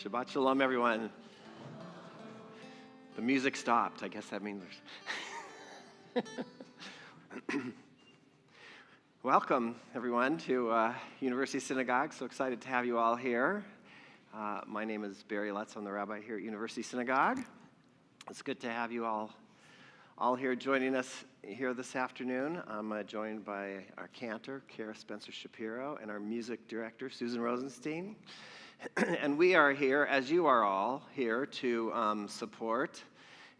Shabbat Shalom, everyone. The music stopped. I guess that means there's... Welcome, everyone, to University Synagogue. So excited to have you all here. My name is Barry Lutz. I'm the rabbi here at University Synagogue. It's good to have you all here joining us here this afternoon. I'm joined by our cantor, Kara Spencer-Shapiro, and our music director, Susan Rosenstein. And we are here, as you are all, here to support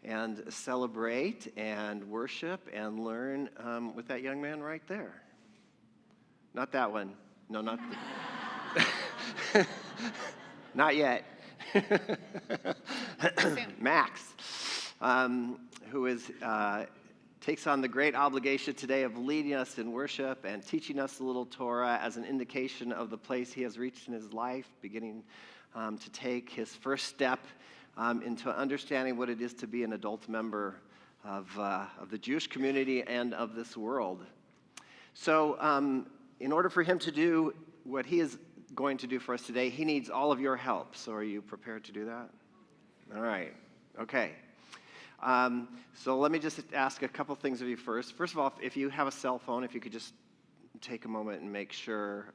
and celebrate and worship and learn with that young man right there. Not that one. No, not not yet. Max, who takes on the great obligation today of leading us in worship and teaching us a little Torah as an indication of the place he has reached in his life, beginning to take his first step into understanding what it is to be an adult member of the Jewish community and of this world. So in order for him to do what he is going to do for us today, he needs all of your help. So are you prepared to do that? All right. Okay. So let me just ask a couple things of you first. First of all, if you have a cell phone, if you could just take a moment and make sure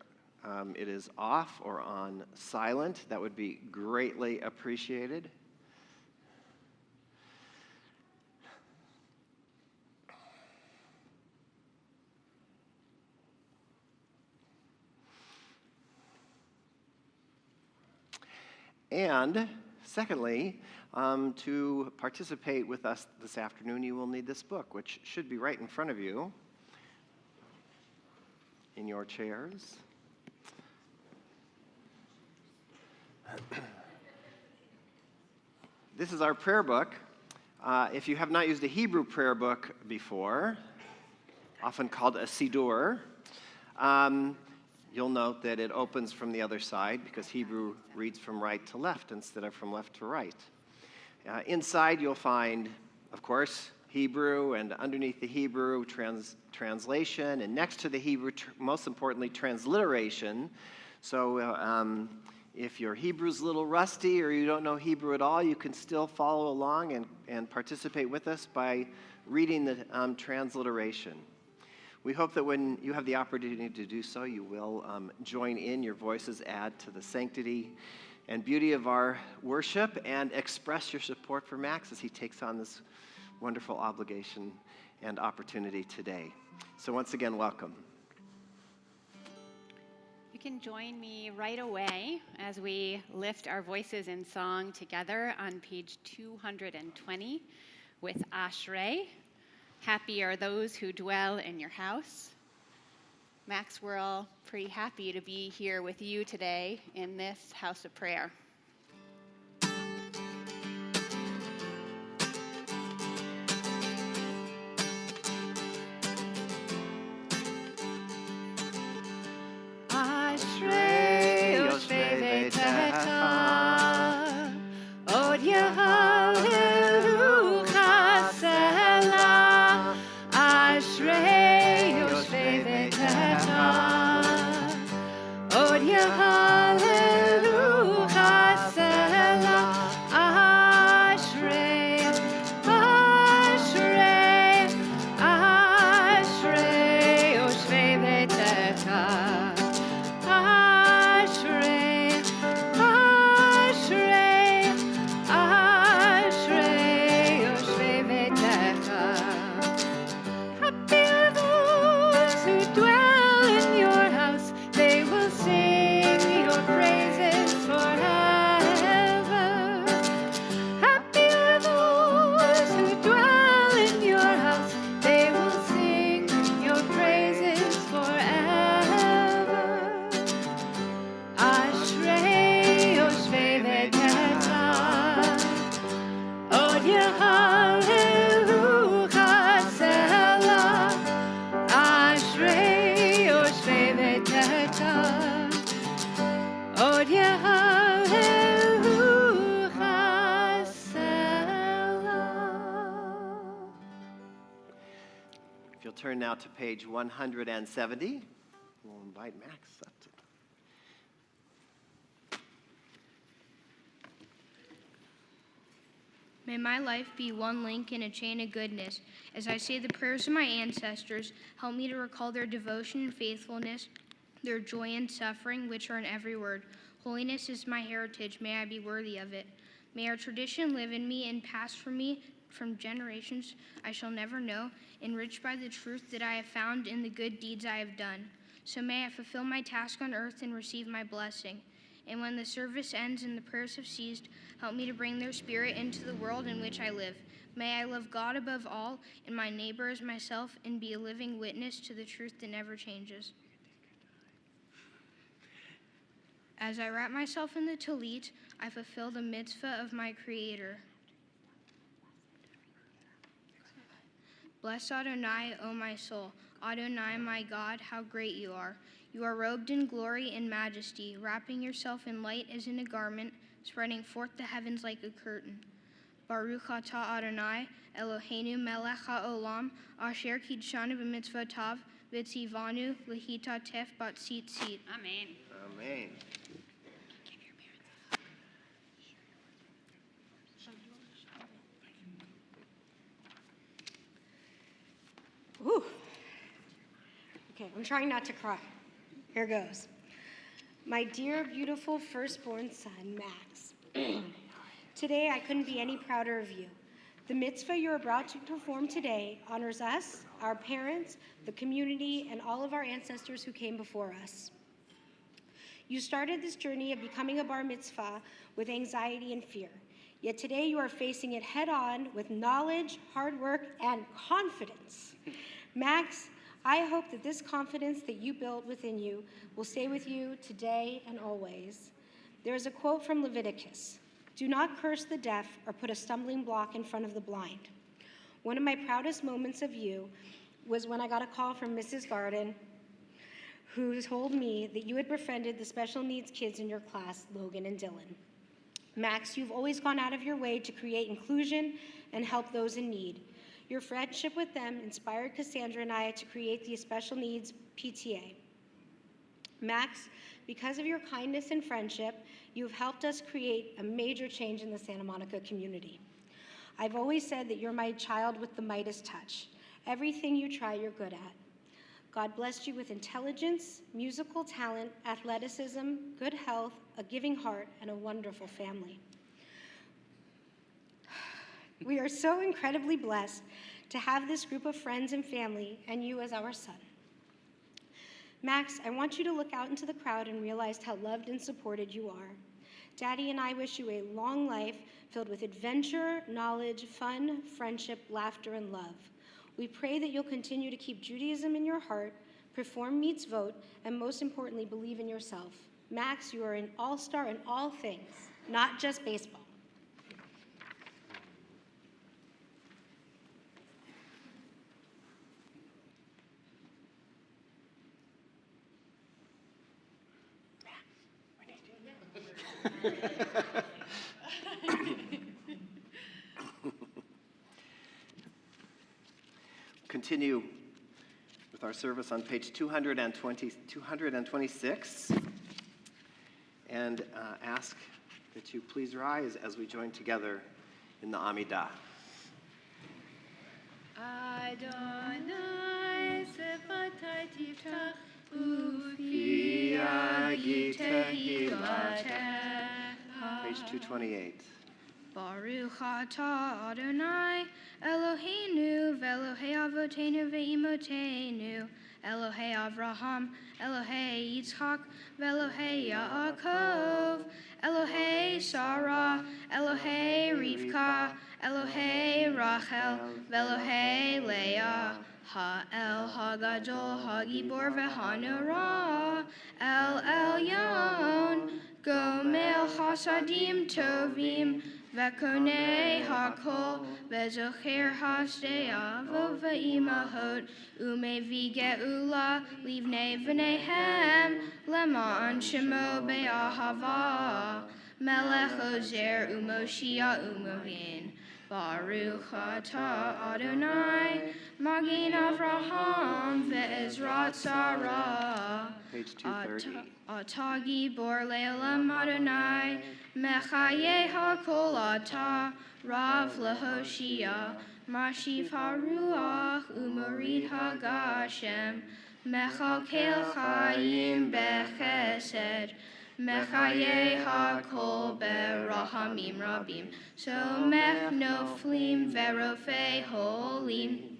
it is off or on silent, that would be greatly appreciated. And secondly, to participate with us this afternoon, you will need this book, which should be right in front of you in your chairs. This is our prayer book. If you have not used a Hebrew prayer book before, often called a Siddur, you'll note that it opens from the other side because Hebrew reads from right to left instead of from left to right. Inside you'll find, of course, Hebrew, and underneath the Hebrew, translation, and next to the Hebrew, most importantly, transliteration. So if your Hebrew's a little rusty or you don't know Hebrew at all, you can still follow along and participate with us by reading the transliteration. We hope that when you have the opportunity to do so, you will join in. Your voices add to the sanctity and beauty of our worship and express your support for Max as he takes on this wonderful obligation and opportunity today. So once again, welcome. You can join me right away as we lift our voices in song together on page 220 with Ashrei. Happy are those who dwell in your house. Max, we're all pretty happy to be here with you today in this house of prayer. Ashrei yoshvei betecha, od Yehalelu chasela. Ashrei yoshvei betecha, od Yehalelu chasela. Ashrei, Ashrei, Ashrei yoshvei betecha. Ashrei, Ashrei, Ashrei yoshvei betecha. Happy are those who dwell in your house. They will sing your praises forever. Happy are those who dwell in your house. They will sing your praises forever. Ashrei yoshvei betecha, od Yehalelu chasela. Ashrei yoshvei betecha, od Yehalelu chasela. If you'll turn now to page 170, we'll invite Max up to May my life be one link in a chain of goodness. As I say the prayers of my ancestors, help me to recall their devotion and faithfulness, their joy and suffering, which are in every word. Holiness is my heritage. May I be worthy of it. May our tradition live in me and pass from me from generations I shall never know, enriched by the truth that I have found in the good deeds I have done. So may I fulfill my task on earth and receive my blessing. And when the service ends and the prayers have ceased, help me to bring their spirit into the world in which I live. May I love God above all and my neighbor as myself and be a living witness to the truth that never changes. As I wrap myself in the talit, I fulfill the mitzvah of my Creator. Bless Adonai, O my soul. Adonai, my God, how great you are. You are robed in glory and majesty, wrapping yourself in light as in a garment, spreading forth the heavens like a curtain. Baruch atah Adonai, Eloheinu melech haolam, asher kidshanu b'mitzvotav, v'tzivanu lehitatef bat-tzit-tzit. Amen. Amen. Whew. Okay, I'm trying not to cry. Here goes. My dear, beautiful firstborn son, Max. Today, I couldn't be any prouder of you. The mitzvah you're about to perform today honors us, our parents, the community, and all of our ancestors who came before us. You started this journey of becoming a bar mitzvah with anxiety and fear. Yet today you are facing it head on with knowledge, hard work, and confidence. Max, I hope that this confidence that you built within you will stay with you today and always. There is a quote from Leviticus: "Do not curse the deaf or put a stumbling block in front of the blind." One of my proudest moments of you was when I got a call from Mrs. Garden, who told me that you had befriended the special needs kids in your class, Logan and Dylan. Max, you've always gone out of your way to create inclusion and help those in need. Your friendship with them inspired Cassandra and I to create the Special Needs PTA. Max, because of your kindness and friendship, you've helped us create a major change in the Santa Monica community. I've always said that you're my child with the Midas touch. Everything you try, you're good at. God blessed you with intelligence, musical talent, athleticism, good health, a giving heart, and a wonderful family. We are so incredibly blessed to have this group of friends and family, and you as our son. Max, I want you to look out into the crowd and realize how loved and supported you are. Daddy and I wish you a long life filled with adventure, knowledge, fun, friendship, laughter, and love. We pray that you'll continue to keep Judaism in your heart, perform mitzvot, and most importantly, believe in yourself. Max, you are an all-star in all things, not just baseball. Continue with our service on page 226 and ask that you please rise as we join together in the Amidah. Adonai sefatai tiftach ufi Page 228. Baruch atah Adonai, Eloheinu ve'Elohei avotenu ve'imotenu, Elohei Avraham, Elohei Yitzchak, ve'Elohei Yaakov, Elohei Sarah, Elohei Rivka, Elohei Rachel, ve'Elohei Leah, Ha'el Hagadol Hagibor ve'Hanora, El Elyon, Gomel Chasadim Tovim, Vekonei Hakol, Vezocher Hasdea, Vova Imahot, Umevi Geula, Livnei V'nehem, Leman Shemo Be'ahava, Melech Ozer Umoshia Umohin, Baruch atah Adonai, Magin Avraham ve'ezrat Sarah. Page 230. Atah gibor le'olam Adonai, Mechaye hakol atah, Rav lehoshia, Mashiv haruach umorid hagashem, Mechalkel chayim bechesed, Mechaye hakol berahamim rabim, Somech noflim verofei holim,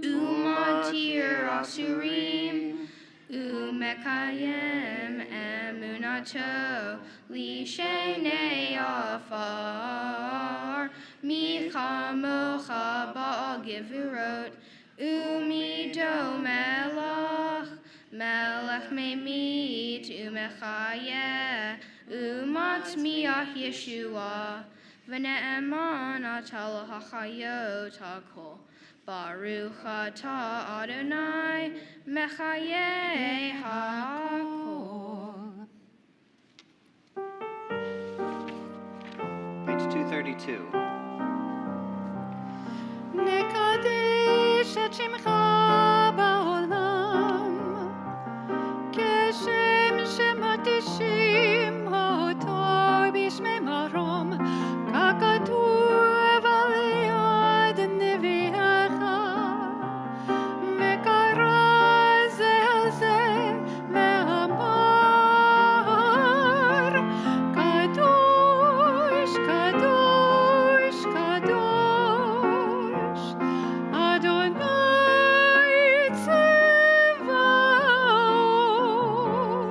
Umatir asurim, Umekayem emunato lishenei afar, Michamocha ba'al gevurot, Umido melach, Melech memit, Umechayeh, Umatzmiach Yeshua, V'ne'eman atal hachayot hakol. Baruch atah Adonai, Mechayeh hakol. Page 232. נקדש את שמך בעולם, כשם שמקדישים אותו בשמי מרום, ככתוב על יד נביאך, וקרא זה על זה ואמר, קדוש, קדוש, קדוש, אדוני צבאות,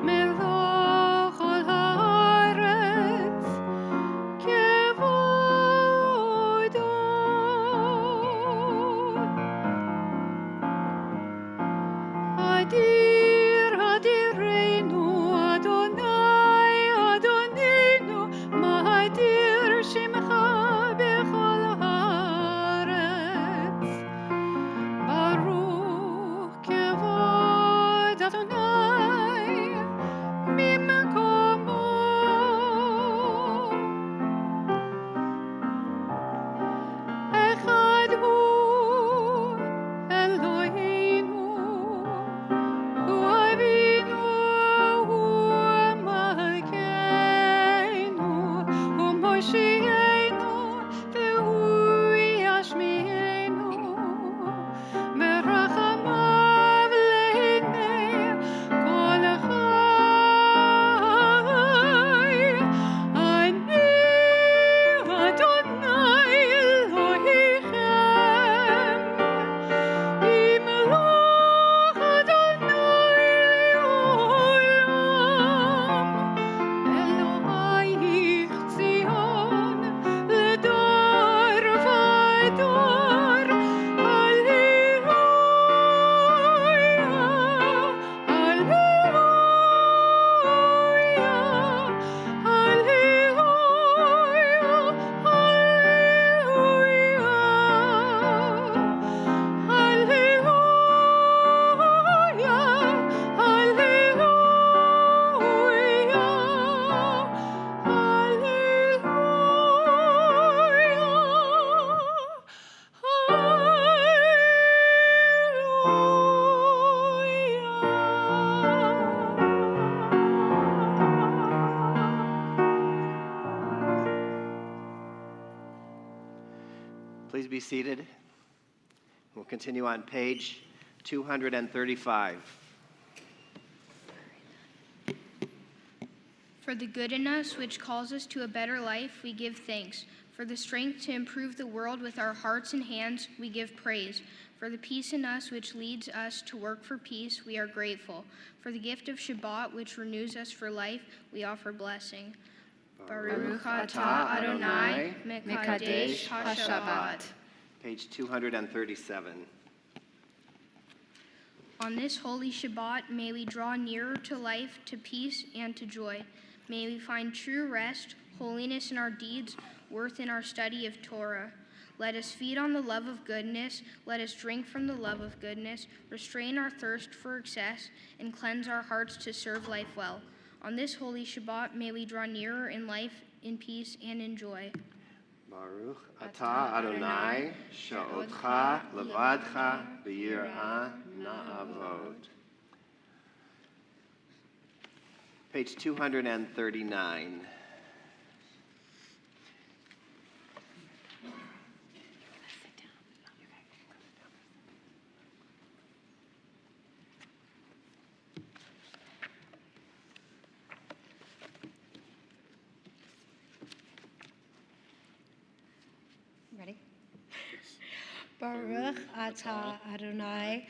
מלוך כל הארץ, כבודו. אדיר, אדירנו, אדוני, אדוננו, מה אדיר שמך בכל הארץ. ברוך כבוד אדוני ממקומו. אחד הוא אלוהינו, הוא אבינו, הוא מלכנו, הוא מושיענו, והוא ישמיענו, ברחמיו לעיני כל חי. אני אדוני אלוהיכם, ימלוך אדוני לעולם, אלוהיך ציון לדור ודור. הללויה, הללויה, Please be seated. We'll continue on page 235. For the good in us which calls us to a better life, we give thanks. For the strength to improve the world with our hearts and hands, we give praise. For the peace in us which leads us to work for peace, we are grateful. For the gift of Shabbat which renews us for life, we offer blessing. Baruch atah Adonai, Mekadesh HaShabbat. Page 237. On this holy Shabbat, may we draw nearer to life, to peace, and to joy. May we find true rest, holiness in our deeds, worth in our study of Torah. Let us feed on the love of goodness. Let us drink from the love of goodness, restrain our thirst for excess, and cleanse our hearts to serve life well. On this holy Shabbat, may we draw nearer in life, in peace, and in joy. Baruch atah Adonai, she'otcha levadcha b'yirah na'avod. Page 239. Ready? Baruch atah Adonai.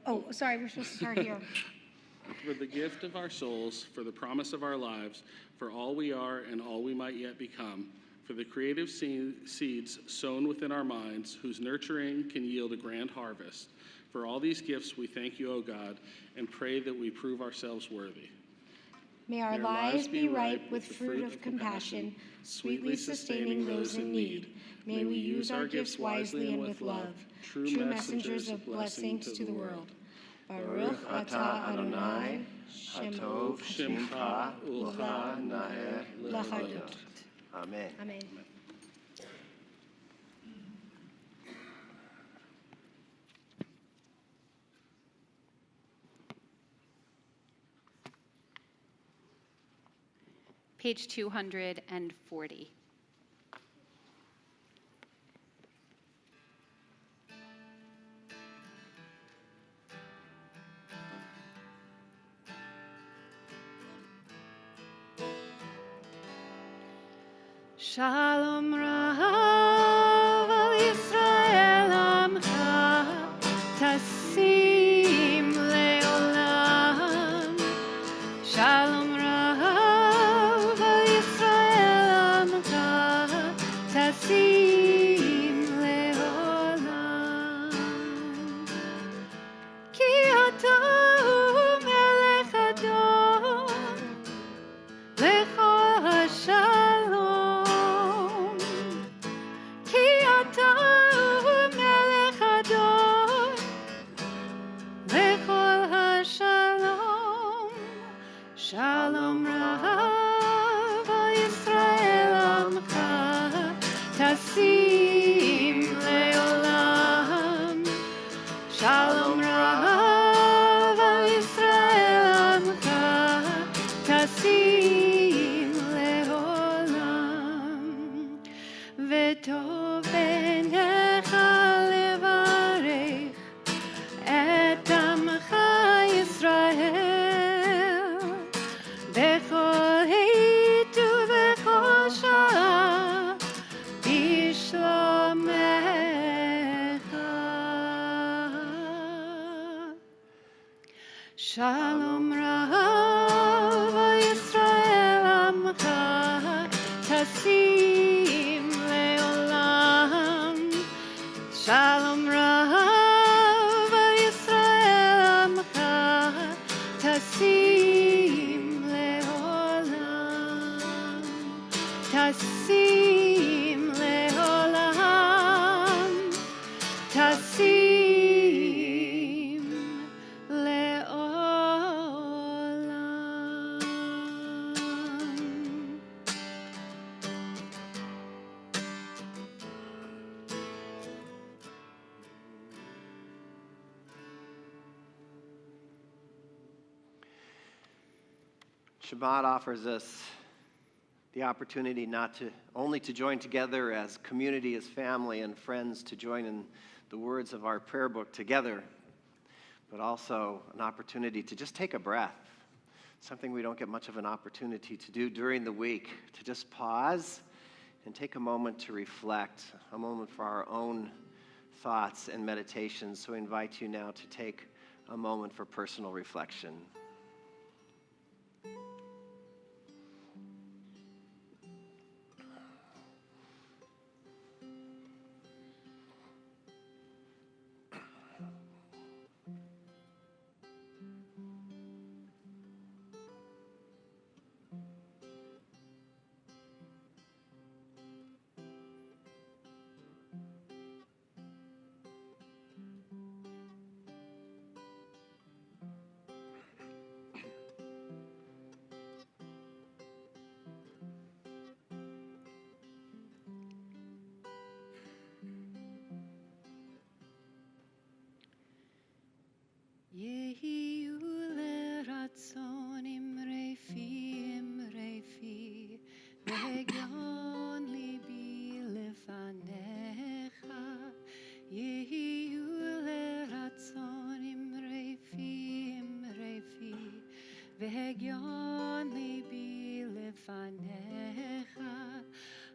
Oh, sorry, we're supposed to start here. For the gift of our souls, for the promise of our lives, for all we are and all we might yet become, for the creative seeds sown within our minds, whose nurturing can yield a grand harvest. For all these gifts we thank you, O God, and pray that we prove ourselves worthy. May our lives be ripe with fruit of compassion, sweetly sustaining those in need. May we use our gifts wisely and with love, true messengers of blessing to the world. Baruch atah Adonai, Hatov Shimcha Ucha Na'eh L'chadot. Amen. Amen. Page 240. Shalom Rav al Yisrael Amcha Tasim Leolam. Shalom Rav al Yisrael Amcha Tasim Leolam. Ki ata Melech Adon Lechol Hashalom. Ki ata Melech Adon Lechol Hashalom. Shalom Rav al Yisrael Amcha Tasim Leolam. Shalom Rav al Yisrael Amcha Tasim Leolam. V'tov b'necha levarech et amcha Yisrael bechol heit ubechol shah bishlomecha. Shalom Rav al Yisrael Amcha Tasim Leolam. Shalom Rav al Yisrael Amcha Tasim Leolam. Tasim Leolam. Tasim Leolam. Shabbat offers us the opportunity not to only to join together as community, as family and friends, to join in the words of our prayer book together, but also an opportunity to just take a breath, something we don't get much of an opportunity to do during the week, to just pause and take a moment to reflect, a moment for our own thoughts and meditations. So I invite you now to take a moment for personal reflection. יהיו לרצון אמרי פי, והגיון ליבי לפניך. יהיו לרצון אמרי פי, והגיון ליבי לפניך.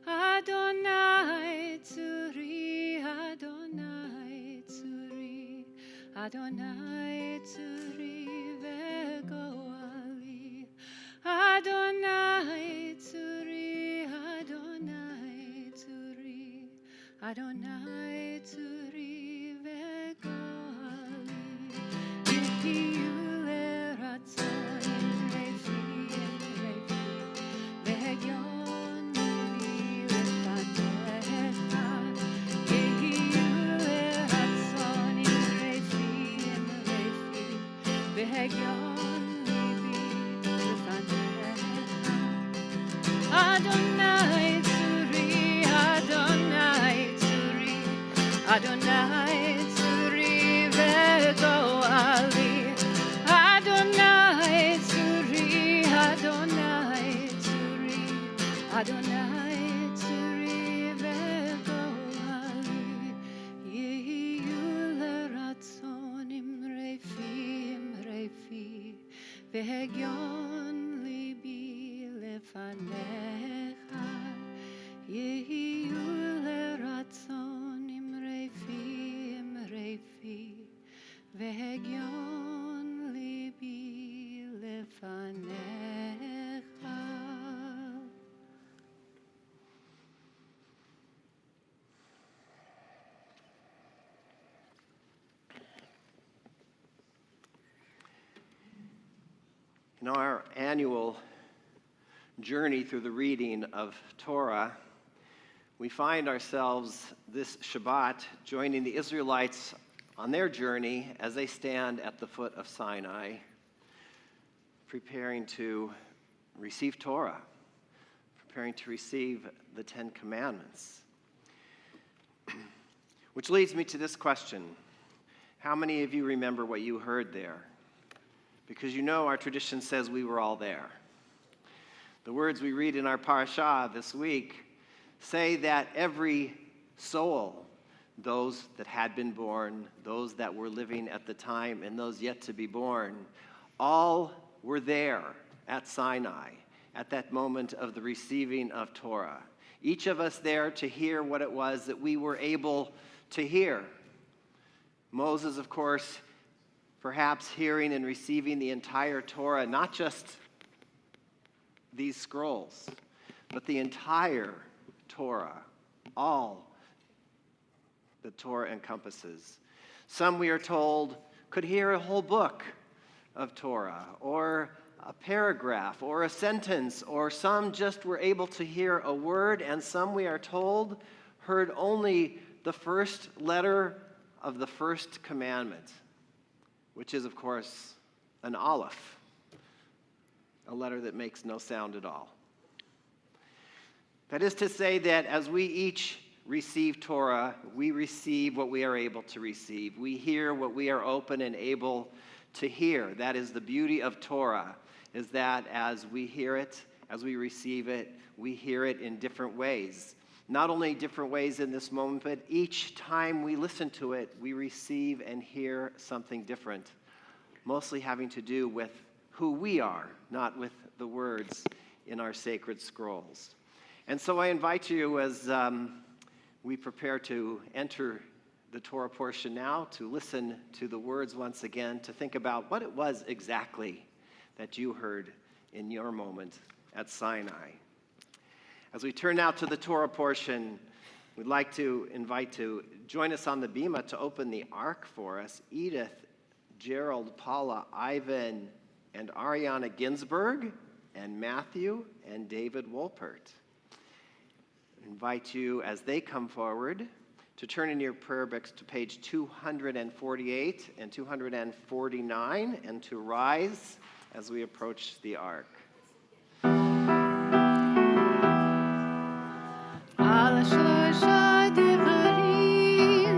אדוני צורי, אדוני צורי, אדוני צורי וגואלי. אדוני צורי, אדוני צורי, אדוני צורי וגואלי. יהיו לרצון אמרי פי, והגיון ליבי לפניך. יהיו לרצון אמרי פי, והגיון ליבי לפניך. אדוני צורי, אדוני צורי, אדוני צורי וגואלי. אדוני צורי, אדוני צורי, אדוני צורי וגואלי. יהיו לרצון אמרי פי, והגיון ליבי לפניך. יהיו לרצון אמרי פי, והגיון ליבי לפניך. In our annual journey through the reading of Torah, we find ourselves this Shabbat joining the Israelites on their journey as they stand at the foot of Sinai, preparing to receive Torah, preparing to receive the Ten Commandments. Which leads me to this question: how many of you remember what you heard there? Because you know our tradition says we were all there. The words we read in our parashah this week say that every soul, those that had been born, those that were living at the time, and those yet to be born, all were there at Sinai, at that moment of the receiving of Torah. Each of us there to hear what it was that we were able to hear. Moses, of course, perhaps hearing and receiving the entire Torah, not just these scrolls, but the entire Torah, all the Torah encompasses. Some, we are told, could hear a whole book of Torah, or a paragraph, or a sentence, or some just were able to hear a word, and some, we are told, heard only the first letter of the first commandment, which is, of course, an aleph, a letter that makes no sound at all. That is to say that as we each receive Torah, we receive what we are able to receive. We hear what we are open and able to hear. That is the beauty of Torah, is that as we hear it, as we receive it, we hear it in different ways. Not only different ways in this moment, but each time we listen to it, we receive and hear something different, mostly having to do with who we are, not with the words in our sacred scrolls. And so I invite you, as we prepare to enter the Torah portion now, to listen to the words once again, to think about what it was exactly that you heard in your moment at Sinai. As we turn now to the Torah portion, we'd like to invite to join us on the bima to open the ark for us, Edith, Gerald, Paula, Ivan, and Ariana Ginsburg, and Matthew and David Wolpert. I invite you, as they come forward, to turn in your prayer books to page 248 and 249, and to rise as we approach the ark. על שלושה דברים,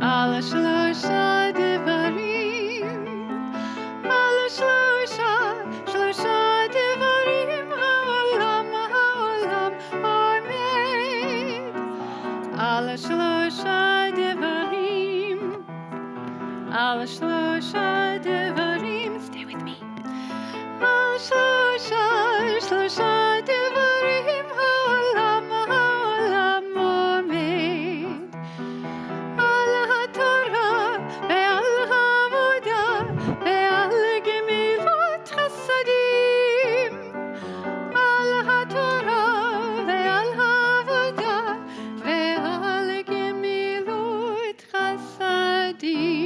על שלושה דברים, על שלושה דברים, stay with me. על שלושה דברים העולם עומד. על התורה ועל העבודה ועל גמילות חסדים. על התורה ועל העבודה ועל גמילות חסדים.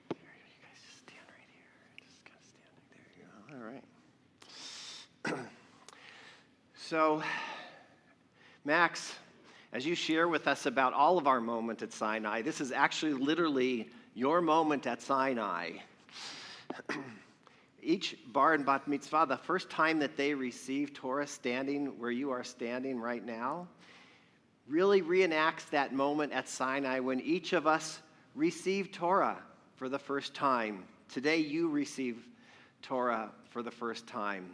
You guys just stand right here. Just kind of standing there. You go. All right. So, Max, as you share with us about all of our moment at Sinai, this is actually literally your moment at Sinai. Each bar and bat mitzvah, the first time that they receive Torah standing where you are standing right now, really reenacts that moment at Sinai when each of us received Torah for the first time. Today you receive Torah for the first time.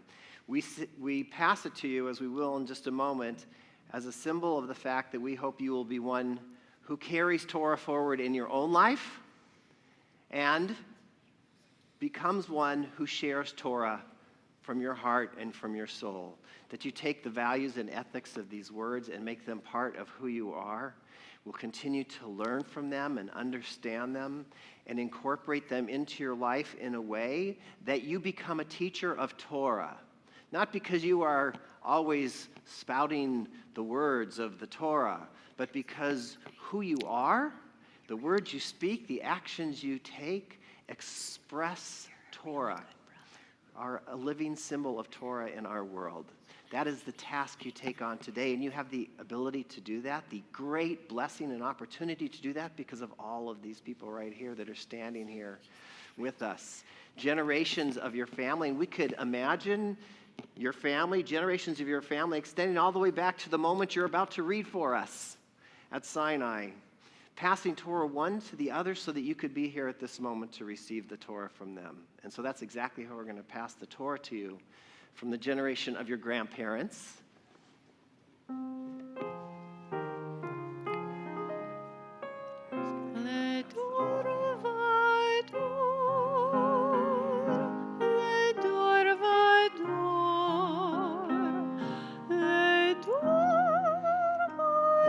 We pass it to you, as we will in just a moment, as a symbol of the fact that we hope you will be one who carries Torah forward in your own life and becomes one who shares Torah from your heart and from your soul. That you take the values and ethics of these words and make them part of who you are. We'll continue to learn from them and understand them and incorporate them into your life in a way that you become a teacher of Torah. Not because you are always spouting the words of the Torah, but because who you are, the words you speak, the actions you take, express Torah, are a living symbol of Torah in our world. That is the task you take on today, and you have the ability to do that, the great blessing and opportunity to do that because of all of these people right here that are standing here with us. Generations of your family, and we could imagine your family, generations of your family extending all the way back to the moment you're about to read for us at Sinai, passing Torah one to the other so that you could be here at this moment to receive the Torah from them. And so that's exactly how we're going to pass the Torah to you from the generation of your grandparents. And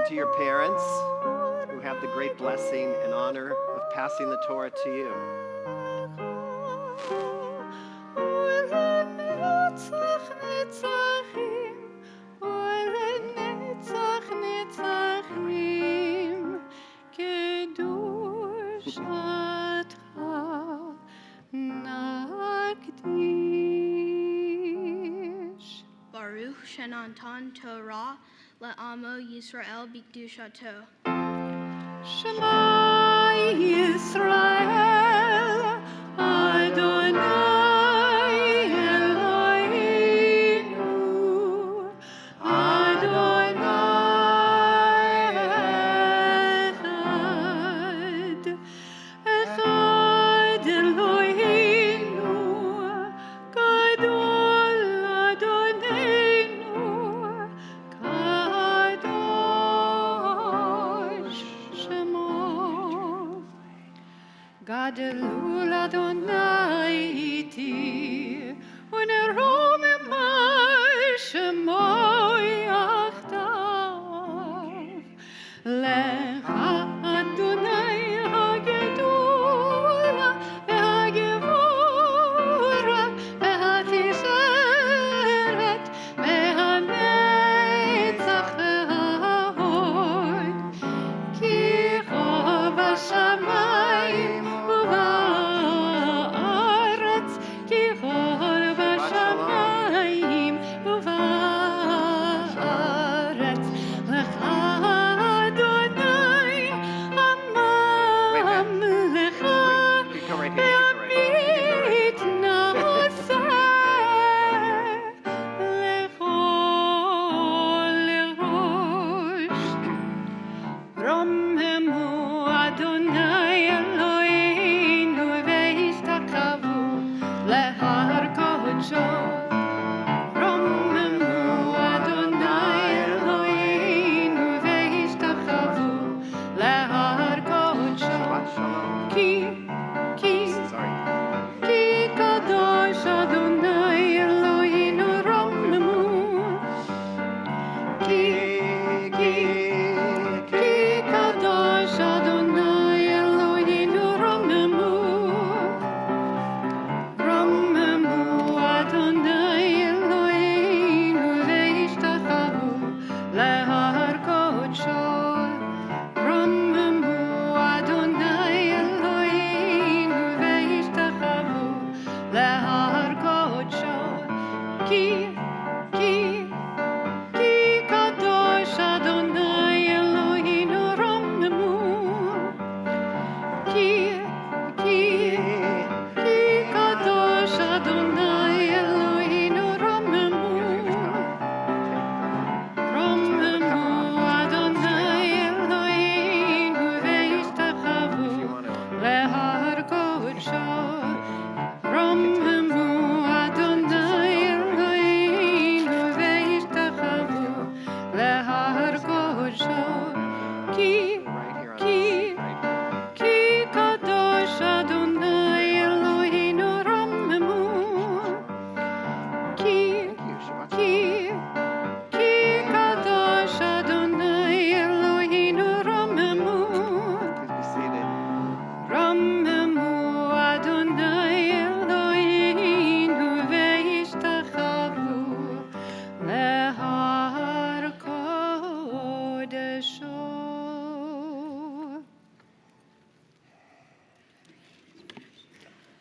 to your parents, who have the great blessing and honor of passing the Torah to you. Baruch Shenantan Torah Le'amo Yisrael B'Kedushato. Shema Yisrael, Adonai Eloheinu, Adonai Echad, Echad Eloheinu, Gadol Adonenu, Kadosh Shemo. Gadelul Adonai iti, uneromemai Shemo yachdav. Lecha Adonai hagedula, v'hagevura, v'hatisheret, v'hanetzach v'hahod. Ki chov hashamayim uba'aretz, ki chov Ki, right here on ki, this seat, right here. ki kadosh Adonai Eloheinu Ramemu. Ki, Thank you, Shabbat ki, ki kadosh Adonai Eloheinu Ramemu. Please be seated. Ramemu Adonai Eloheinu ve'ishtachavu lehar kodesho.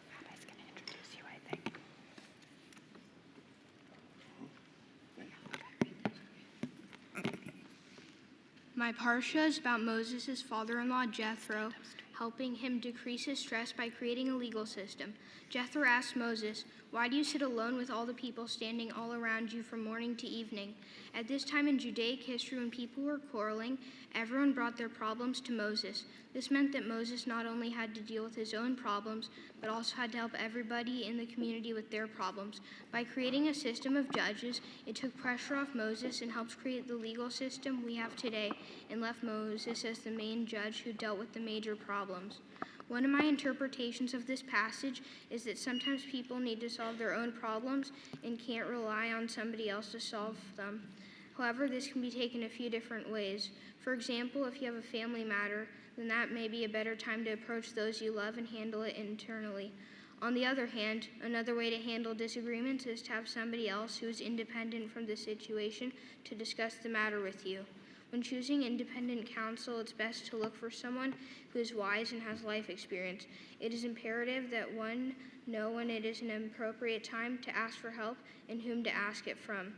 Rabbi's going to introduce you, I think. My parsha is about Moses' father-in-law Jethro, helping him decrease his stress by creating a legal system. Jethro asked Moses, "Why do you sit alone with all the people standing all around you from morning to evening?" At this time in Judaic history, when people were quarreling, everyone brought their problems to Moses. This meant that Moses not only had to deal with his own problems, but also had to help everybody in the community with their problems. By creating a system of judges, it took pressure off Moses and helped create the legal system we have today, and left Moses as the main judge who dealt with the major problems. One of my interpretations of this passage is that sometimes people need to solve their own problems and can't rely on somebody else to solve them. However, this can be taken a few different ways. For example, if you have a family matter, then that may be a better time to approach those you love and handle it internally. On the other hand, another way to handle disagreements is to have somebody else who is independent from the situation to discuss the matter with you. When choosing independent counsel, it's best to look for someone who is wise and has life experience. It is imperative that one know when it is an appropriate time to ask for help and whom to ask it from.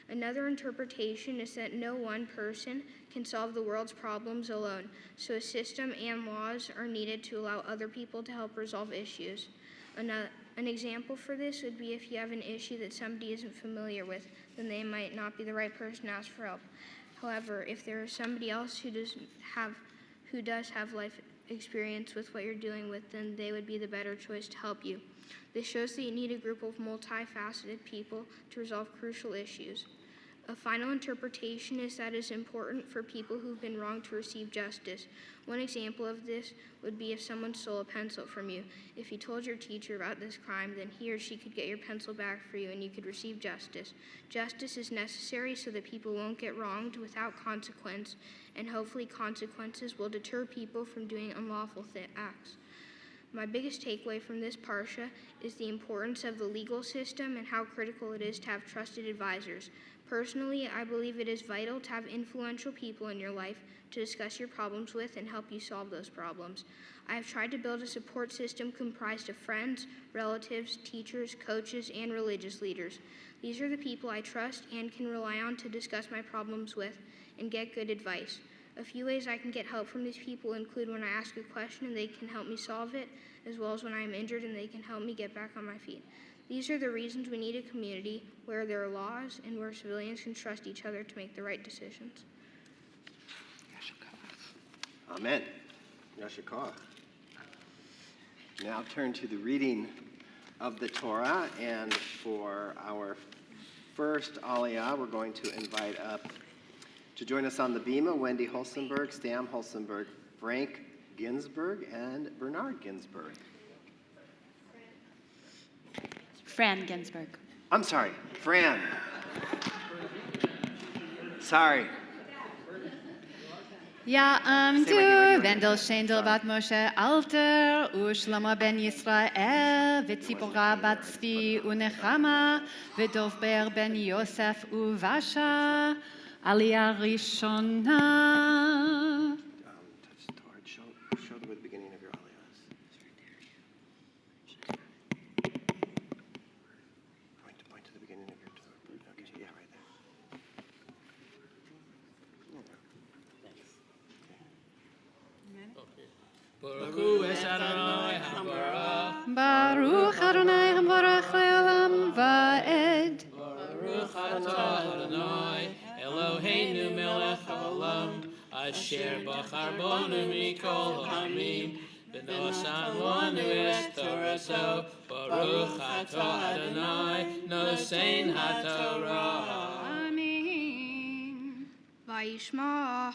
Another interpretation is that no one person can solve the world's problems alone, so a system and laws are needed to allow other people to help resolve issues. An example for this would be if you have an issue that somebody isn't familiar with, then they might not be the right person to ask for help. However, if there is somebody else who does have life experience with what you're dealing with, then they would be the better choice to help you. This shows that you need a group of multifaceted people to resolve crucial issues. A final interpretation is that it's important for people who've been wronged to receive justice. One example of this would be if someone stole a pencil from you. If you told your teacher about this crime, then he or she could get your pencil back for you and you could receive justice. Justice is necessary so that people won't get wronged without consequence, and hopefully consequences will deter people from doing unlawful acts. My biggest takeaway from this parsha is the importance of the legal system and how critical it is to have trusted advisors. Personally, I believe it is vital to have influential people in your life to discuss your problems with and help you solve those problems. I have tried to build a support system comprised of friends, relatives, teachers, coaches, and religious leaders. These are the people I trust and can rely on to discuss my problems with and get good advice. A few ways I can get help from these people include when I ask a question and they can help me solve it, as well as when I am injured and they can help me get back on my feet. These are the reasons we need a community where there are laws and where civilians can trust each other to make the right decisions. Amen. Yasher Koach. Now turn to the reading of the Torah, and for our first Aliyah, we're going to invite up to join us on the Bima, Wendy Holcenberg, Stam Holcenberg, Frank Ginsberg, and Bernard Ginsberg. Fran Ginsberg. I'm sorry, Fran. Sorry. Ja, Say du, what you were Wendel doing. Schendel bat Moshe Alter, Ushlomo ben Yisrael, Vitzipora bat Tzvi Unechama, Vidovber ben Yosef Uvasha, Aliyah Rishona. Touch the Torah. Show them at the beginning of your Aliyahs. Point to the beginning of your Torah. Okay, yeah, right there. Baruch Adonai Hamvarach Le'olam Va'ed. Baruch atah Adonai, Eloheinu melech haolam, asher bachar bonu mikol ha'amim, v'nosan lanu es toraso. Baruch atah Adonai, nosein haTorah. Amen. Vayishma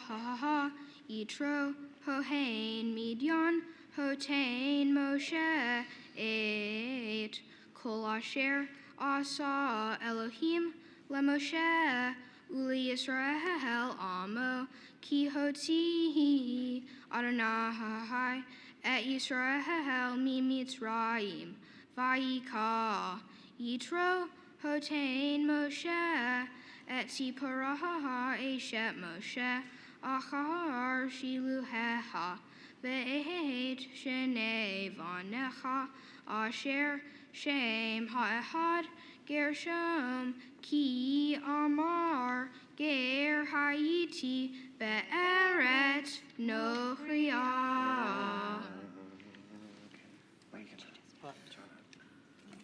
Yitro, Hohain, Midian, Hotain, Moshe, Et, Kol Asher, Asa, Elohim, LeMoshe, Uli Yisrael, Amo, Ki Hoti, Adonai, Et Yisrael, Mi Mitzrayim, Vayika, Yitro, Hotain, Moshe, Et Sipporah, Eshet Moshe, Achar Shiluheha, Ve'et Shenei Vanecha, Asher Shem Ha'ehad, Gershom, Ki Amar, Ger Hayiti, Be'eret Nochriah.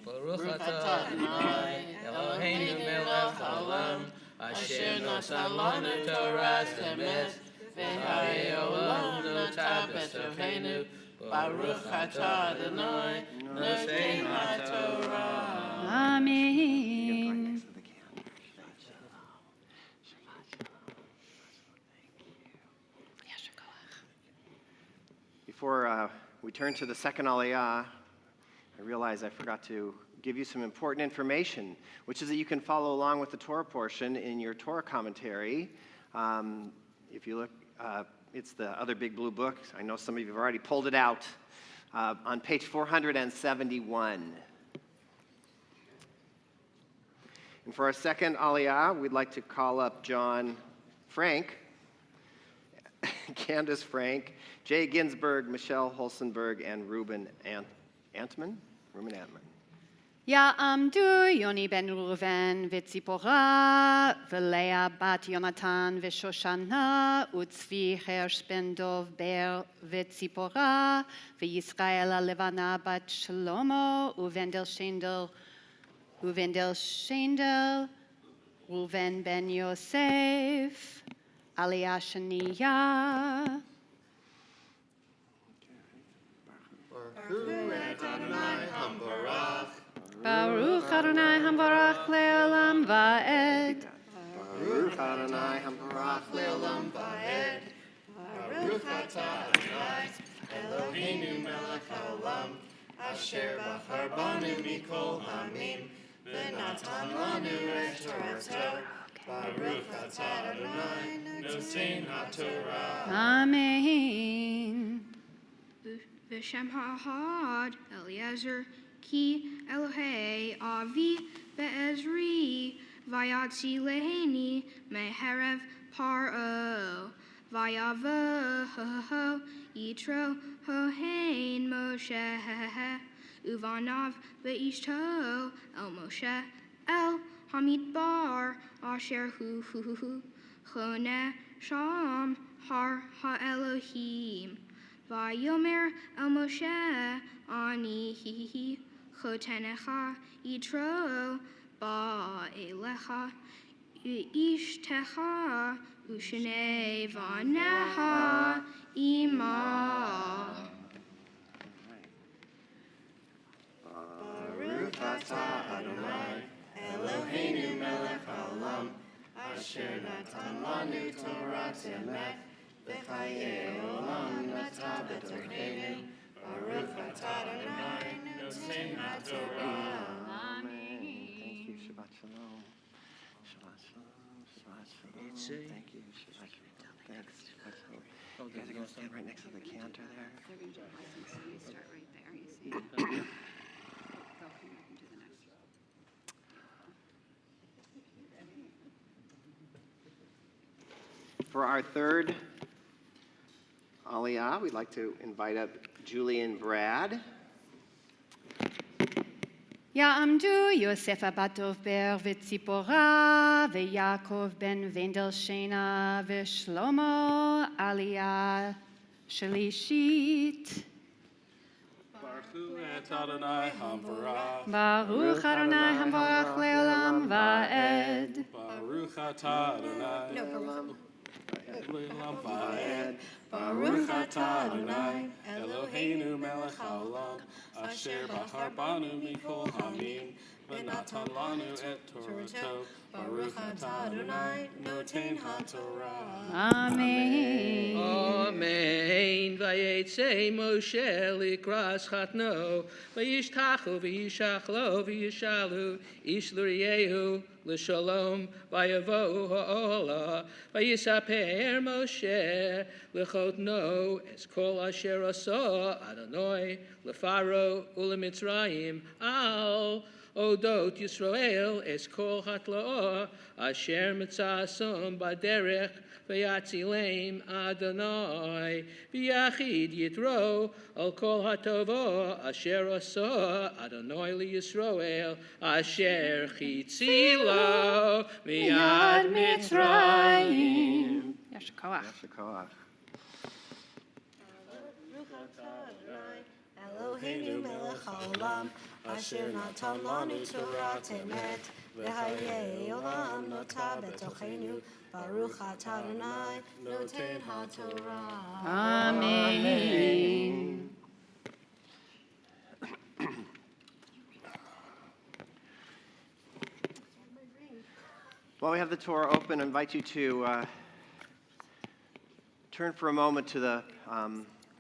Baruch atah Adonai, Eloheinu melech haolam, asher natan lanu Torah emes, v'harei olam notah b'torheinu. Baruch atah Adonai, nosei haTorah. Amen. Before we turn to the second Aliyah, I realize I forgot to give you some important information, which is that you can follow along with the Torah portion in your Torah commentary. If you look, it's the other big blue book. I know some of you have already pulled it out. On page 471. And for our second Aliyah, we'd like to call up John Frank, Candace Frank, Jay Ginsberg, Michelle Holcenberg, and Ruben Antman. יעמדו יוני בן ראובן וציפורה ולאה בת יונתן ושושנה וצבי הרש בן דוב בר וציפורה וישראל הלבנה בת שלמה ובנדל שיינדל ראובן בן יוסף עלייה שנייה. Baruch Adonai Hamvarach Le'olam Va'ed. Baruch Adonai Hamvarach Le'olam Va'ed. Baruch atah Adonai, Eloheinu melech haolam, asher bachar banu mikol hamim, v'natan lanu et Torato. Baruch atah Adonai, nosein haTorah. Amen. V'shem ha'ad Eliezer, Ki Elohei Avi Be'ezri, Vayatzi Leheni Meherev Paro, Vayavo Yitro Hohain Moshe, Uvanav Ve'ishto El Moshe El Hamidbar Asher Hu Chone Sham Har HaElohim, Vayomer El Moshe Ani Chotenecha Yitro Ba Elecha Ishtecha Ushnei Vaneha Ima. Baruch atah Adonai, Eloheinu melech haolam, asher natan lanu Torah emet, v'chayei olam natah b'torheinu. Baruch atah Adonai, nosein haTorah. Amen. Thank you. Shabbat shalom. Shabbat shalom. Shabbat shalom. Thank you. Shabbat shalom. Thanks. Shabbat shalom. You guys are going to stand right next to the cantor there. They're going to do blessings, so you start right there, you see. Go, come back and do the next. For our third Aliyah, we'd like to invite up Julie and Brad. יעמדו יוסף הבת דוב בר וציפורה ויעקב בן ונדל שינה ושלמה עלייה שלישית. Baruch Adonai Hamvarach. ברוך אדוני המבורך לעולם ועד. Baruch atah Adonai. Le'olam va'ed. Baruch atah Adonai, Eloheinu melech haolam, Asher Bahar Banu Mikol Hamim, Venatan Lanu et Torato, Baruch Atah Adonai, Noten HaTorah. Amen. Amen. Vayetze Moshe likras chatno, vayishtachu vayishachlo vayishalu ish l'riehu l'shalom vayavo ha'ola vayisaper Moshe l'chotno es kol asher asa Adonai l'faro u'lemitzrayim al Odot Yisrael es kol hatlaah asher mitzasam baderech v'yatzilem Adonai v'yachid yitro al kol hatovo asher asa Adonai liyisrael asher chitzilo miyad Mitzrayim. Yasher koach. Yashikoach. Eloheinu melech haolam, asher natan lanu Torah temet, v'hayei olam nota betochenu, Baruch atah Adonai, noten HaTorah. Amen. While we have the Torah open, I invite you to turn for a moment to the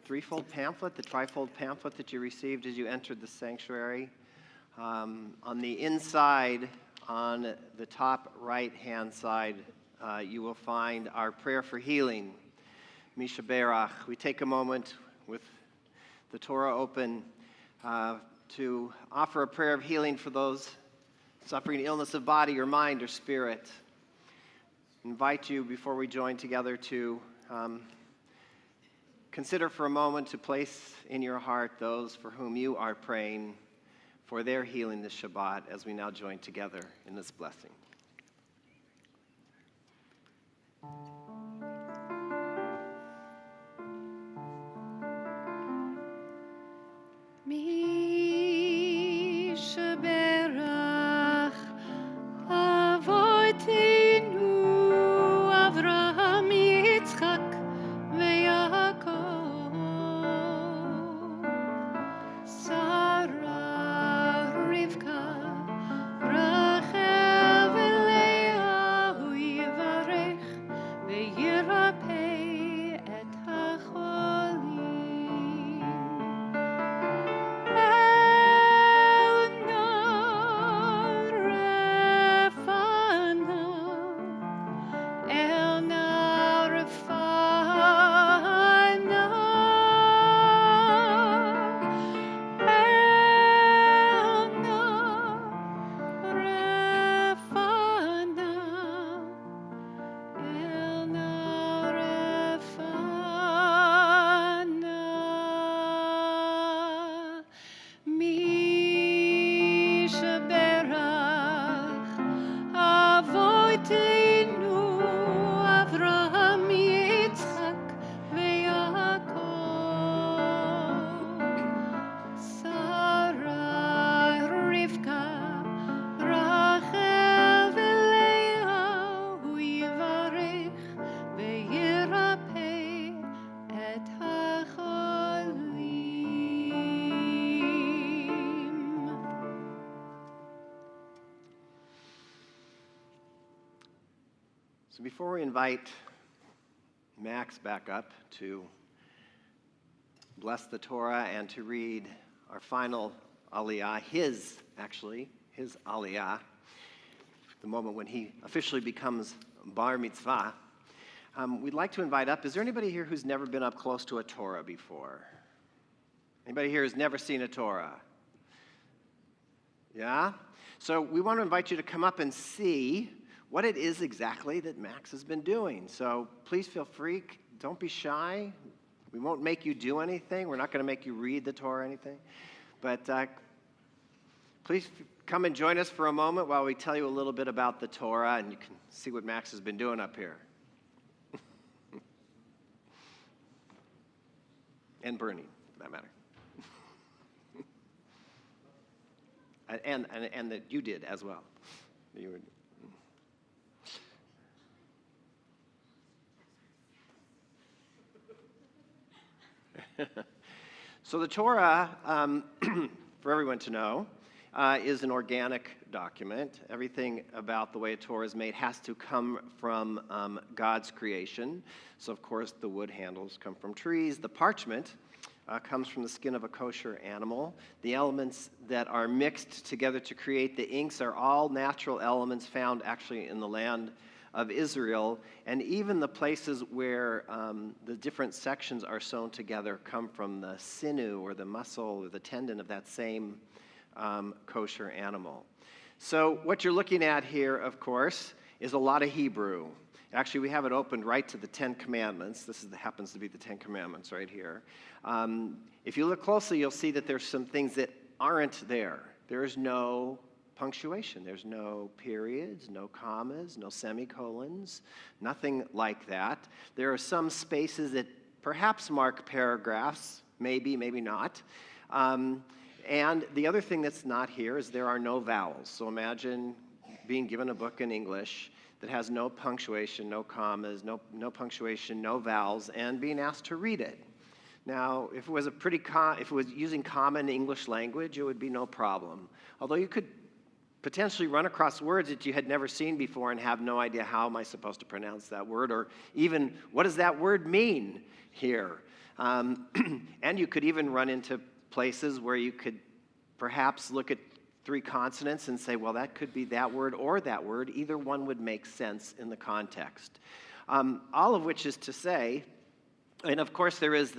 threefold pamphlet, the trifold pamphlet that you received as you entered the sanctuary. On the inside, on the top right-hand side, you will find our prayer for healing, Misha Berach. We take a moment with the Torah open to offer a prayer of healing for those suffering illness of body or mind or spirit. Invite you, before we join together, to consider for a moment to place in your heart those for whom you are praying for their healing this Shabbat as we now join together in this blessing. Misha berach avoteinu Avraham Yitzchak veYaakov Sarah Rivka Rachel veLeah hu yivarech veyirapeh et hacholim. Misha berach avoteinu Avraham Yitzchak veYaakov Sarah Rivka Rachel veLeah hu yivarech veyirapeh et hacholim. So before we invite Max back up to bless the Torah and to read our final aliyah, his aliyah, the moment when he officially becomes bar mitzvah, we'd like to invite up, is there anybody here who's never been up close to a Torah before? Anybody here who's never seen a Torah? Yeah? So we want to invite you to come up and see what it is exactly that Max has been doing. So please feel free. Don't be shy. We won't make you do anything. We're not going to make you read the Torah or anything. But please come and join us for a moment while we tell you a little bit about the Torah, and you can see what Max has been doing up here. And Bernie, for that matter. and that you did as well. You were, so the Torah for everyone to know, is an organic document. Everything about the way a Torah is made has to come from God's creation. So, of course, the wood handles come from trees. The parchment comes from the skin of a kosher animal. The elements that are mixed together to create the inks are all natural elements found actually in the land of Israel. And even the places where the different sections are sewn together come from the sinew or the muscle or the tendon of that same kosher animal. So what you're looking at here, of course, is a lot of Hebrew. Actually, we have it opened right to the Ten Commandments. This happens to be the Ten Commandments right here. If you look closely, you'll see that there's some things that aren't there. There is no punctuation. There's no periods, no commas, no semicolons, nothing like that. There are some spaces that perhaps mark paragraphs, maybe, maybe not. And the other thing that's not here is there are no vowels. So imagine being given a book in English that has no punctuation, no commas, no punctuation, no vowels, and being asked to read it. Now, if it was if it was using common English language, it would be no problem. Although you could potentially run across words that you had never seen before and have no idea how am I supposed to pronounce that word, or even what does that word mean here? And you could even run into places where you could perhaps look at three consonants and say, well, that could be that word or that word. Either one would make sense in the context. All of which is to say, and of course there is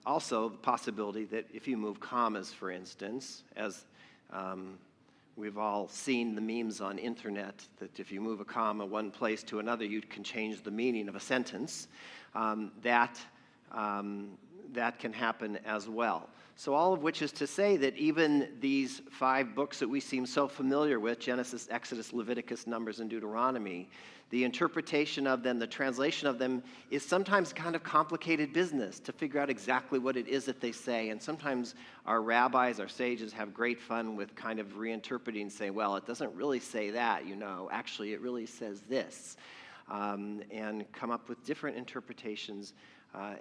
also the possibility that if you move commas, for instance, as we've all seen the memes on internet, that if you move a comma one place to another, you can change the meaning of a sentence. That can happen as well. So all of which is to say that even these 5 books that we seem so familiar with, Genesis, Exodus, Leviticus, Numbers, and Deuteronomy, the interpretation of them, the translation of them is sometimes kind of complicated business to figure out exactly what it is that they say. And sometimes our rabbis, our sages have great fun with kind of reinterpreting, saying, well, it doesn't really say that, actually it really says this, and come up with different interpretations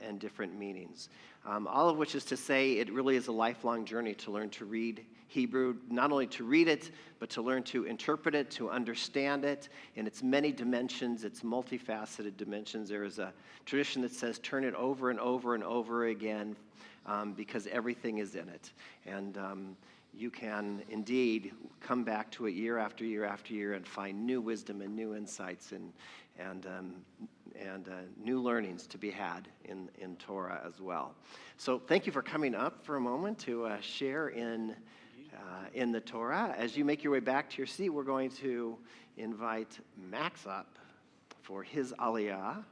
and different meanings. All of which is to say it really is a lifelong journey to learn to read Hebrew, not only to read it, but to learn to interpret it, to understand it in its many dimensions, its multifaceted dimensions. There is a tradition that says turn it over and over and over again because everything is in it. And you can indeed come back to it year after year after year and find new wisdom and new insights and new learnings to be had in Torah as well. So thank you for coming up for a moment to share in the Torah. As you make your way back to your seat, we're going to invite Max up for his aliyah.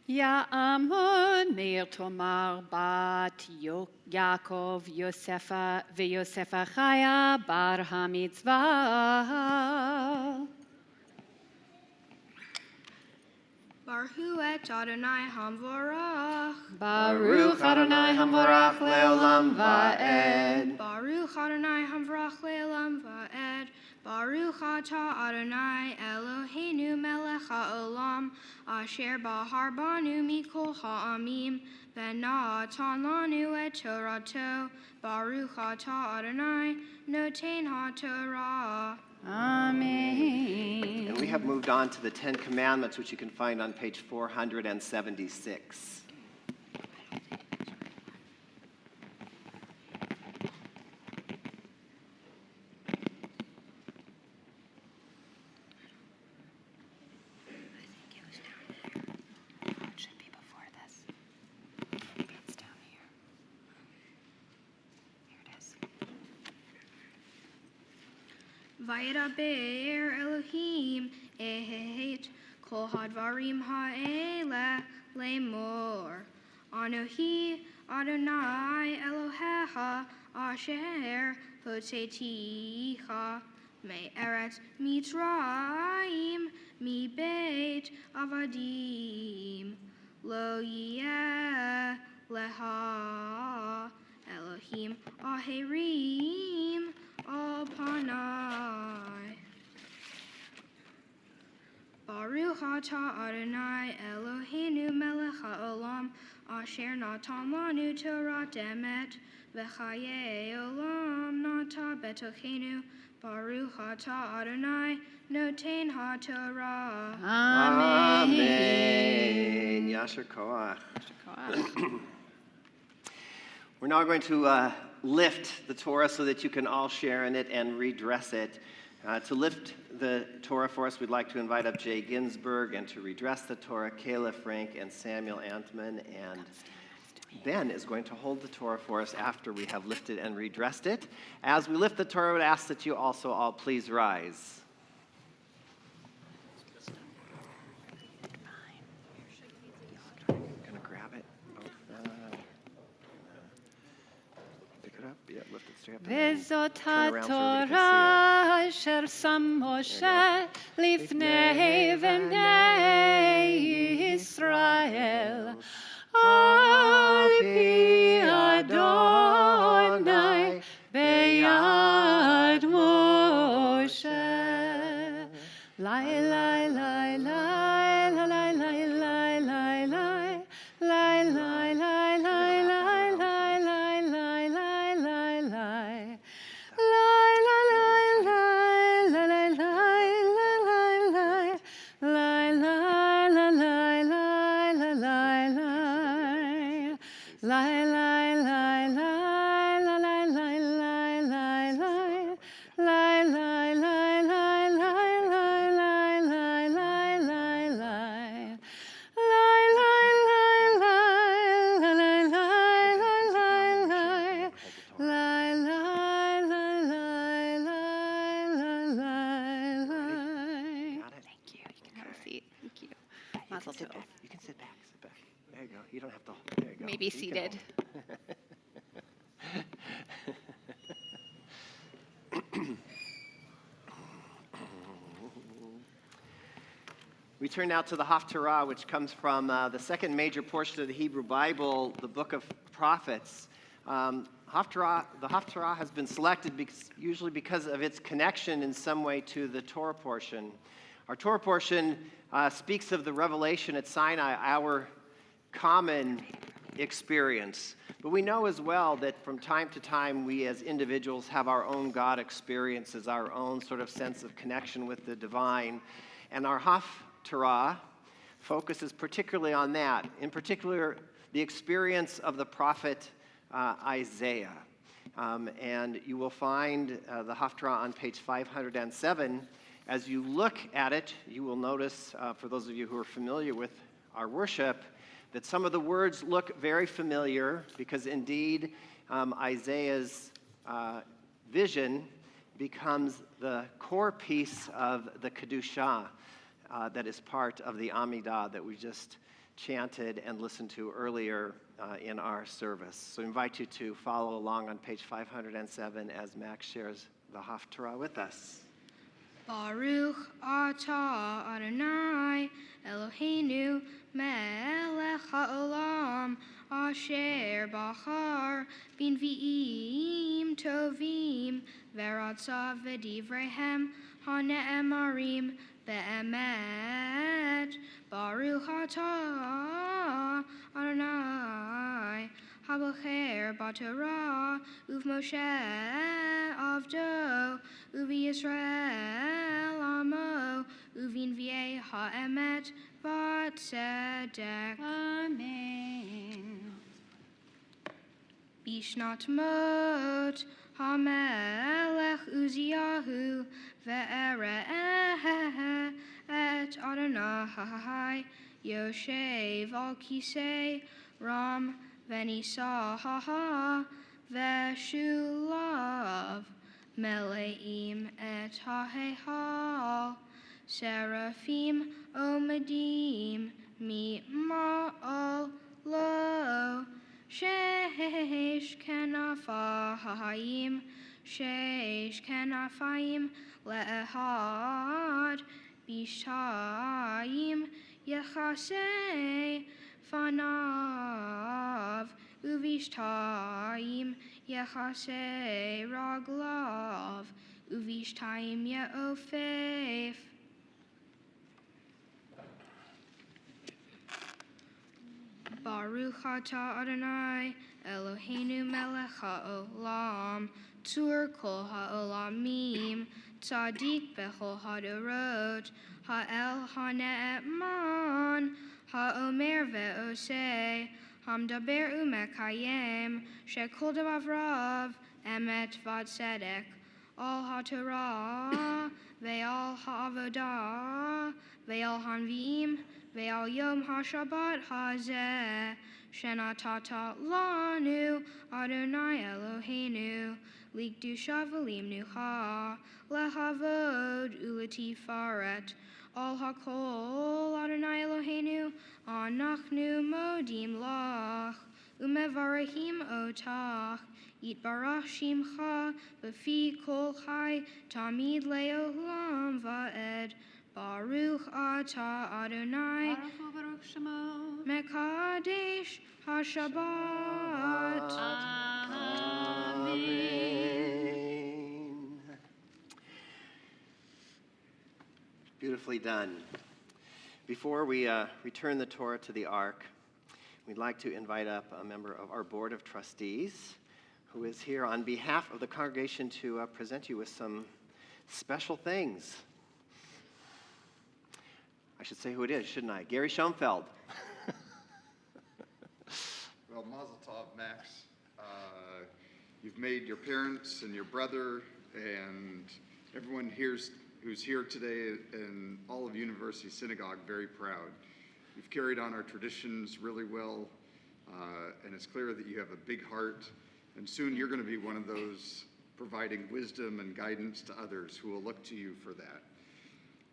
יעמוד מאיר תומר בת יעקב יוספה ויוספה חיה בר המצווה. Baruch et Adonai Hamvorach. Baruch Adonai Hamvorach leolam va'ed. Baruch Adonai Hamvorach leolam va'ed. Baruch atah Adonai Eloheinu melech ha'olam asher bahar banu mikol ha'amim v'natan lanu et Torato. Baruch atah Adonai noten ha'torah. Amen. And we have moved on to the 10 Commandments, which you can find on page 476. Vaydaber Elohim et kol hadvarim ha'ele lemor. Anohi Adonai Elohecha asher hotzeticha me'eretz Mitzrayim mi beit avadim lo yeh leha Elohim aherim al panai. Baruch atah Adonai Eloheinu melech haolam asher natan lanu Torah emet v'chayei olam nata betochenu. Baruch atah Adonai noten haTorah. Amen. Yasher koach. We're now going to lift the Torah so that you can all share in it and redress it. To lift the Torah for us, we'd like to invite up Jay Ginsburg, and to redress the Torah, Kayla Frank and Samuel Antman. And Ben is going to hold the Torah for us after we have lifted and redressed it. As we lift the Torah, I would ask that you also all please rise. Gonna grab it. Pick it up. Yeah, lift it straight up. וזאת Turn around so everybody can see it. התורה אשר שם משה לפני בני ישראל על פי אדוני ביד משה. לי לי לי לי לי לי לי לי Sit back. You can sit back. Sit back. There you go. You don't have to. There you go. Maybe You can seated. We turn now to the Haftarah, which comes from the second major portion of the Hebrew Bible, the book of prophets. The Haftarah has been selected usually because of its connection in some way to the Torah portion. Our Torah portion speaks of the revelation at Sinai, our common experience. But we know as well that from time to time we as individuals have our own God experiences, our own sort of sense of connection with the divine. And our Haftarah focuses particularly on that, in particular the experience of the prophet Isaiah. And you will find the Haftarah on page 507. As you look at it, you will notice, for those of you who are familiar with our worship, that some of the words look very familiar because indeed Isaiah's vision becomes the core piece of the Kedushah that is part of the Amidah that we just chanted and listened to earlier in our service. So I invite you to follow along on page 507 as Max shares the Haftarah with us. Baruch atah Adonai Eloheinu melech haolam asher bachar b'nvi'im tovim v'ratza v'divrehem hane'emarim be'emet. Baruch atah Adonai habocher b'Torah uv'Moshe avdo uvi-Yisrael amo uv'nvi'ei ha'emet v'tzedek. Amen. Bishnat mot hamelech Uziyahu ve'ereh et Adonai Yoshev al kisei ram v'nisah ve'shulav meleim et ha'hehal seraphim omedim mi'ma'al lo shesh kenafayim le'ehad bishayim yechasei fanav uvishtaim yechasei raglav uvishtaim ye'ofef. Baruch atah Adonai, Eloheinu melech haolam, tzur kol haolamim, tzaddik bechol hadorot, ha'el hane'eman, ha'omer ve'oseh, hamdaber umekayem, shekol devavrav, emet v'tzedek, al haTorah, ve'al ha'avodah, ve'al hanviim, ve'al yom ha'shabbat hazeh, shenatata lanu, Adonai Eloheinu, likdusha v'limnucha, lehavod uletifaret, al hakol Adonai Eloheinu, anachnu modim lach, umevarahim otach, yitbarach shimcha, b'fi kol chai, tamid le'olam va'ed, Baruch atah Adonai, Baruch Shemo. Mekadesh HaShabbat. Amen. Beautifully done. Before we return the Torah to the Ark, we'd like to invite up a member of our Board of Trustees who is here on behalf of the congregation to present you with some special things. I should say who it is, shouldn't I? Gary Schoenfeld. Well, Mazel Tov, Max. You've made your parents and your brother and everyone who's here today and all of University Synagogue very proud. You've carried on our traditions really well, and it's clear that you have a big heart, and soon you're going to be one of those providing wisdom and guidance to others who will look to you for that.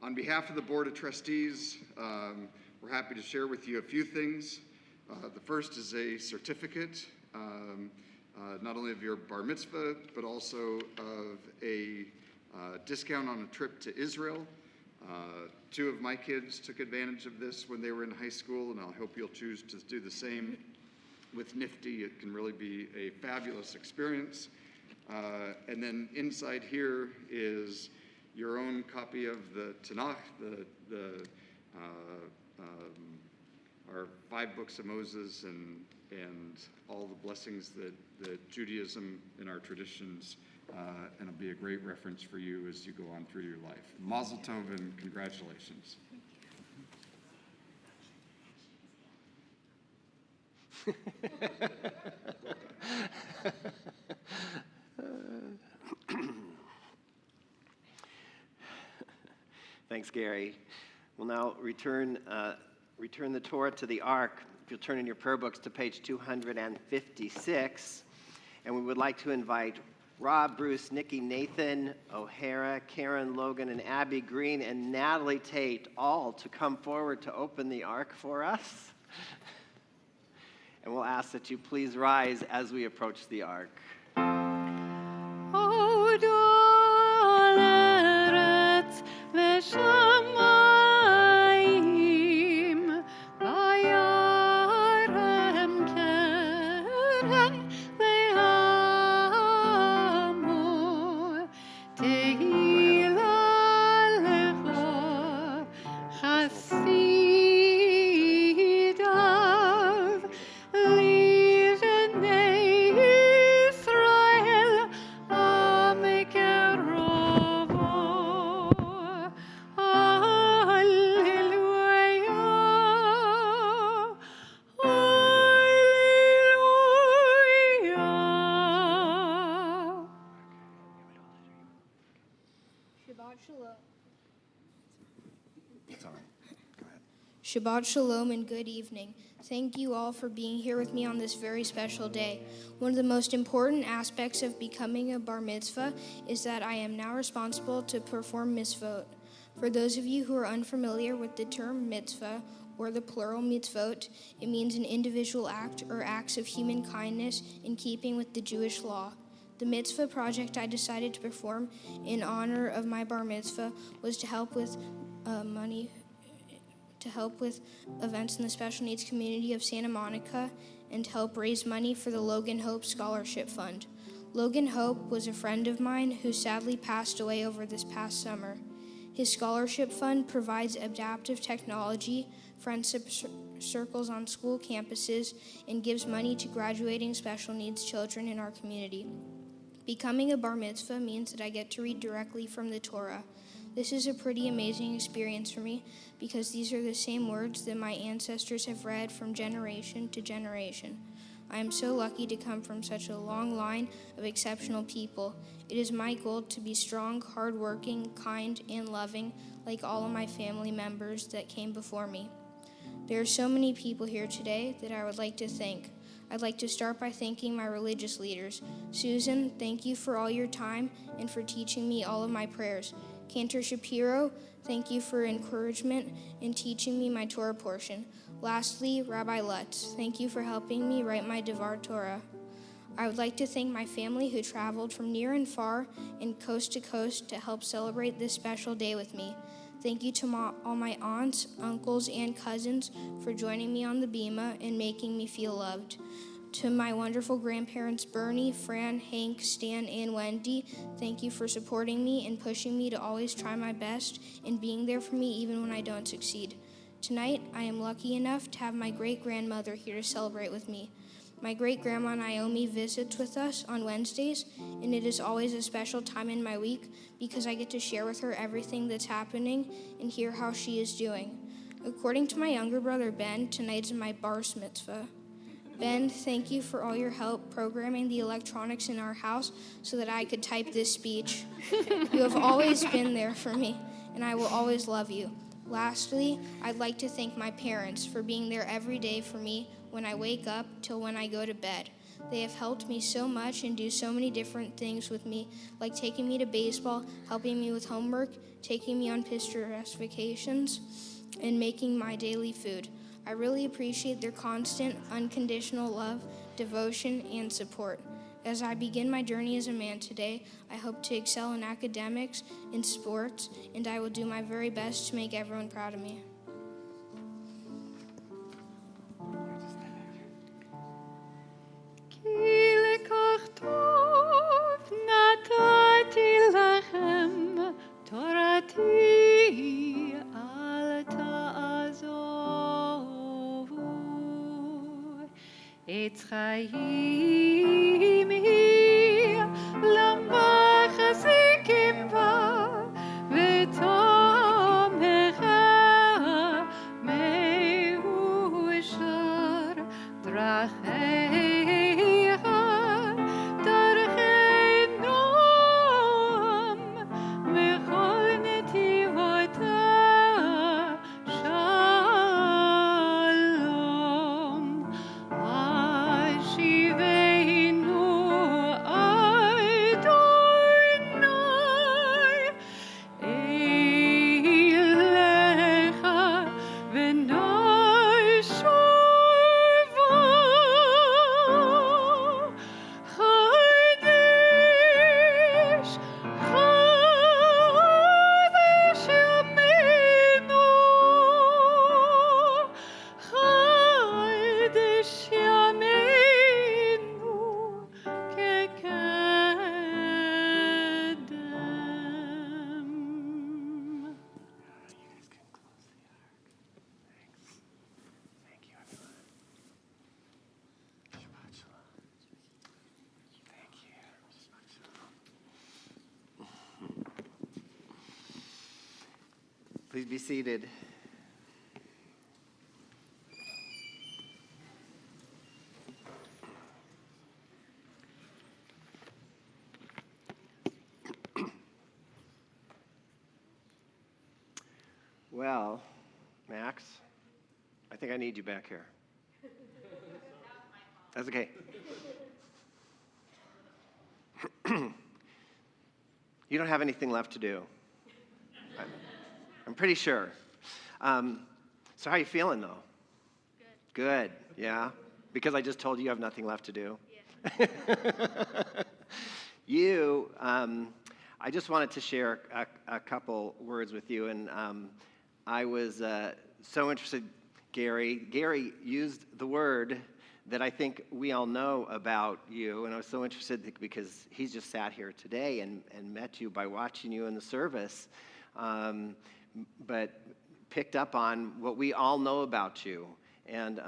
On behalf of the Board of Trustees, we're happy to share with you a few things. The first is a certificate, not only of your bar mitzvah, but also of a discount on a trip to Israel. Two of my kids took advantage of this when they were in high school, and I hope you'll choose to do the same with NIFTY. It can really be a fabulous experience. And then inside here is your own copy of the Tanakh, our 5 books of Moses, and all the blessings that Judaism and our traditions, and it'll be a great reference for you as you go on through your life. Mazel tov and congratulations. Thanks, Gary. We'll now return the Torah to the Ark. If you'll turn in your prayer books to page 256. And we would like to invite Rob, Bruce, Nikki, Nathan, O'Hara, Karen, Logan, and Abby Green, and Natalie Tate, all to come forward to open the Ark for us. And we'll ask that you please rise as we approach the Ark. Shamayim, vayarem keren le'amor, tehila lecha chasidav, li'nei Yisrael amekerovo. Shabbat Shalom and good evening. Thank you all for being here with me on this very special day. One of the most important aspects of becoming a bar mitzvah is that I am now responsible to perform mitzvot. For those of you who are unfamiliar with the term mitzvah, or the plural mitzvot, it means an individual act or acts of human kindness in keeping with the Jewish law. The mitzvah project I decided to perform in honor of my bar mitzvah was to help with events in the special needs community of Santa Monica and to help raise money for the Logan Hope Scholarship Fund. Logan Hope was a friend of mine who sadly passed away over this past summer. His scholarship fund provides adaptive technology, friendship circles on school campuses, and gives money to graduating special needs children in our community. Becoming a bar mitzvah means that I get to read directly from the Torah. This is a pretty amazing experience for me because these are the same words that my ancestors have read from generation to generation. I am so lucky to come from such a long line of exceptional people. It is my goal to be strong, hardworking, kind, and loving like all of my family members that came before me. There are so many people here today that I would like to thank. I'd like to start by thanking my religious leaders. Susan, thank you for all your time and for teaching me all of my prayers. Cantor Shapiro, thank you for encouragement and teaching me my Torah portion. Lastly, Rabbi Lutz, thank you for helping me write my Devar Torah. I would like to thank my family who traveled from near and far and coast to coast to help celebrate this special day with me. Thank you to all my aunts, uncles, and cousins for joining me on the bima and making me feel loved. To my wonderful grandparents, Bernie, Fran, Hank, Stan, and Wendy, thank you for supporting me and pushing me to always try my best and being there for me even when I don't succeed. Tonight, I am lucky enough to have my great-grandmother here to celebrate with me. My great-grandma Naomi visits with us on Wednesdays, and it is always a special time in my week because I get to share with her everything that's happening and hear how she is doing. According to my younger brother Ben, tonight is my bar mitzvah. Ben, thank you for all your help programming the electronics in our house so that I could type this speech. You have always been there for me, and I will always love you. Lastly, I'd like to thank my parents for being there every day for me when I wake up till when I go to bed. They have helped me so much and do so many different things with me, like taking me to baseball, helping me with homework, taking me on picturesque vacations, and making my daily food. I really appreciate their constant, unconditional love, devotion, and support. As I begin my journey as a man today, I hope to excel in academics, in sports, and I will do my very best to make everyone proud of me. כי לכך טוב נתתי לכם תורתי אל תעזובו עץ חיים היא למחזיקים בה ותומכה מאושר דרכיה דרכי נועם וכל נתיבותיה שלום השיבנו אדוני אליך ונשובו חדש חדש ימינו חדש ימינו כקדם. Thank you, everyone. Shabbat shalom. Thank you. Shabbat shalom. Please be seated. Well, Max, I think I need you back here. That's okay. You don't have anything left to do. I'm pretty sure. So how you feeling, though? Good. Good, yeah? Because I just told you you have nothing left to do? Yeah. I just wanted to share a couple words with you, and I was so interested, Gary used the word that I think we all know about you, and I was so interested because he's just sat here today and met you by watching you in the service. but picked up on what we all know about you, and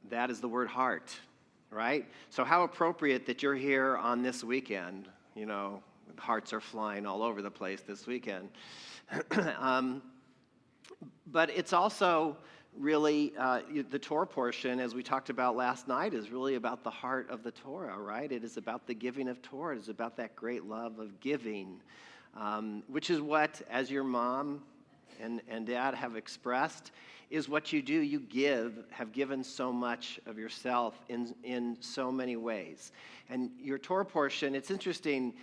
that is the word heart, right? So how appropriate that you're here on this weekend. You know, hearts are flying all over the place this weekend. But it's also really, the Torah portion, as we talked about last night, is really about the heart of the Torah, right? It is about the giving of Torah. It is about that great love of giving, which is what, as your mom and dad have expressed, is what you do. You have given so much of yourself in so many ways. And your Torah portion, it's interesting,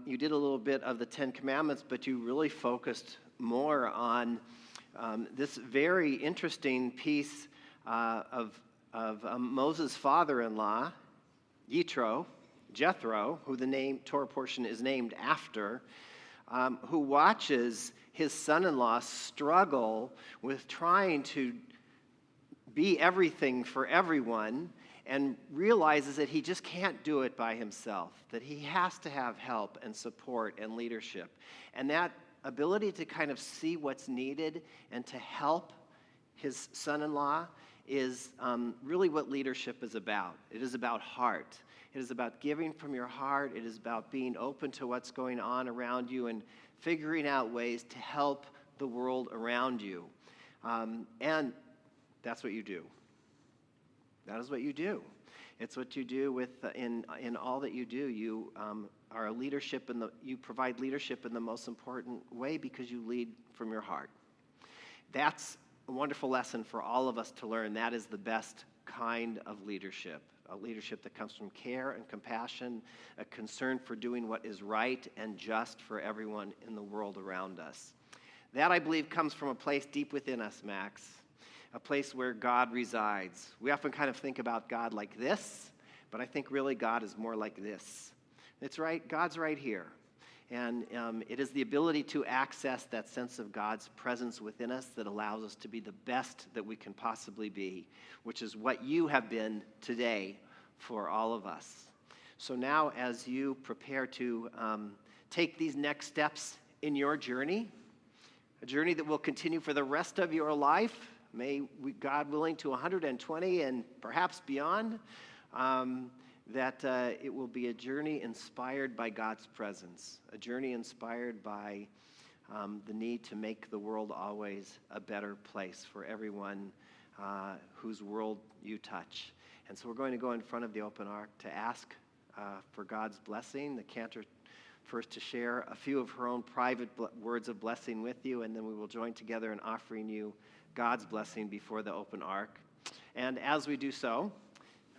you did a little bit of the Ten Commandments, but you really focused more on this very interesting piece of Moses' father-in-law, Jethro, who the Torah portion is named after, who watches his son-in-law struggle with trying to be everything for everyone, and realizes that he just can't do it by himself, that he has to have help and support and leadership. And that ability to kind of see what's needed and to help his son-in-law is really what leadership is about. It is about heart. It is about giving from your heart. It is about being open to what's going on around you and figuring out ways to help the world around you. And that's what you do. That is what you do. It's what you do in all that you do. You are a leadership you provide leadership in the most important way because you lead from your heart. That's a wonderful lesson for all of us to learn. That is the best kind of leadership, a leadership that comes from care and compassion, a concern for doing what is right and just for everyone in the world around us. That, I believe, comes from a place deep within us, Max, a place where God resides. We often kind of think about God like this, but I think really God is more like this. It's right, God's right here. And it is the ability to access that sense of God's presence within us that allows us to be the best that we can possibly be, which is what you have been today for all of us. So now, as you prepare to take these next steps in your journey, a journey that will continue for the rest of your life, may we, God willing, to 120 and perhaps beyond, that it will be a journey inspired by God's presence, a journey inspired by the need to make the world always a better place for everyone whose world you touch. And so we're going to go in front of the open ark to ask for God's blessing. The cantor first to share a few of her own private words of blessing with you, and then we will join together in offering you God's blessing before the open ark. And as we do so,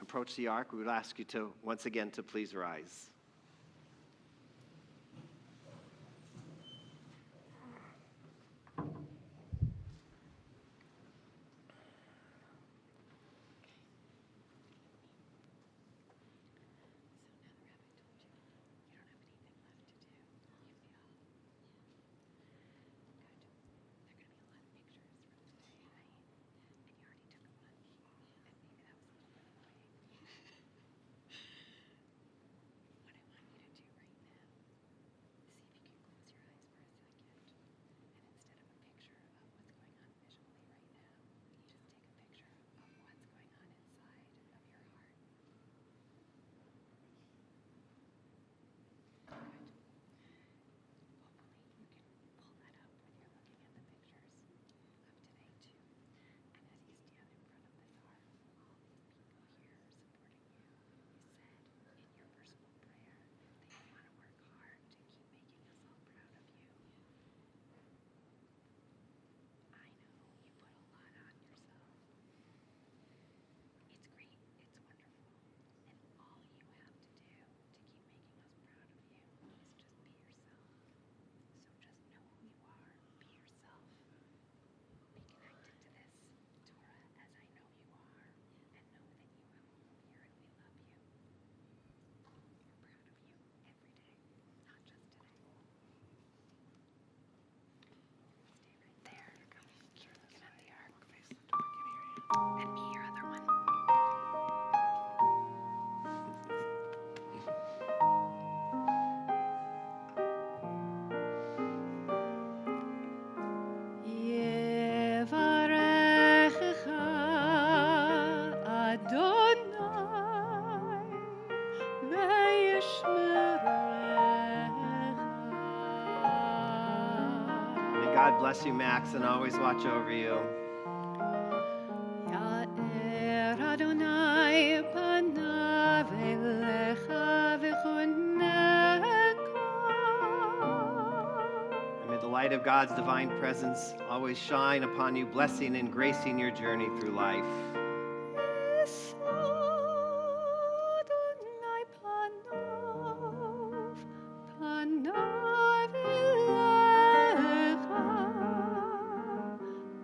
approach the ark, we would ask you to, once again, to please rise. bless you, Max, and always watch over you. יאר אדוני פניו אליך וחונקה. And may the light of God's divine presence always shine upon you, blessing and gracing your journey through life. אדוני פניו אליך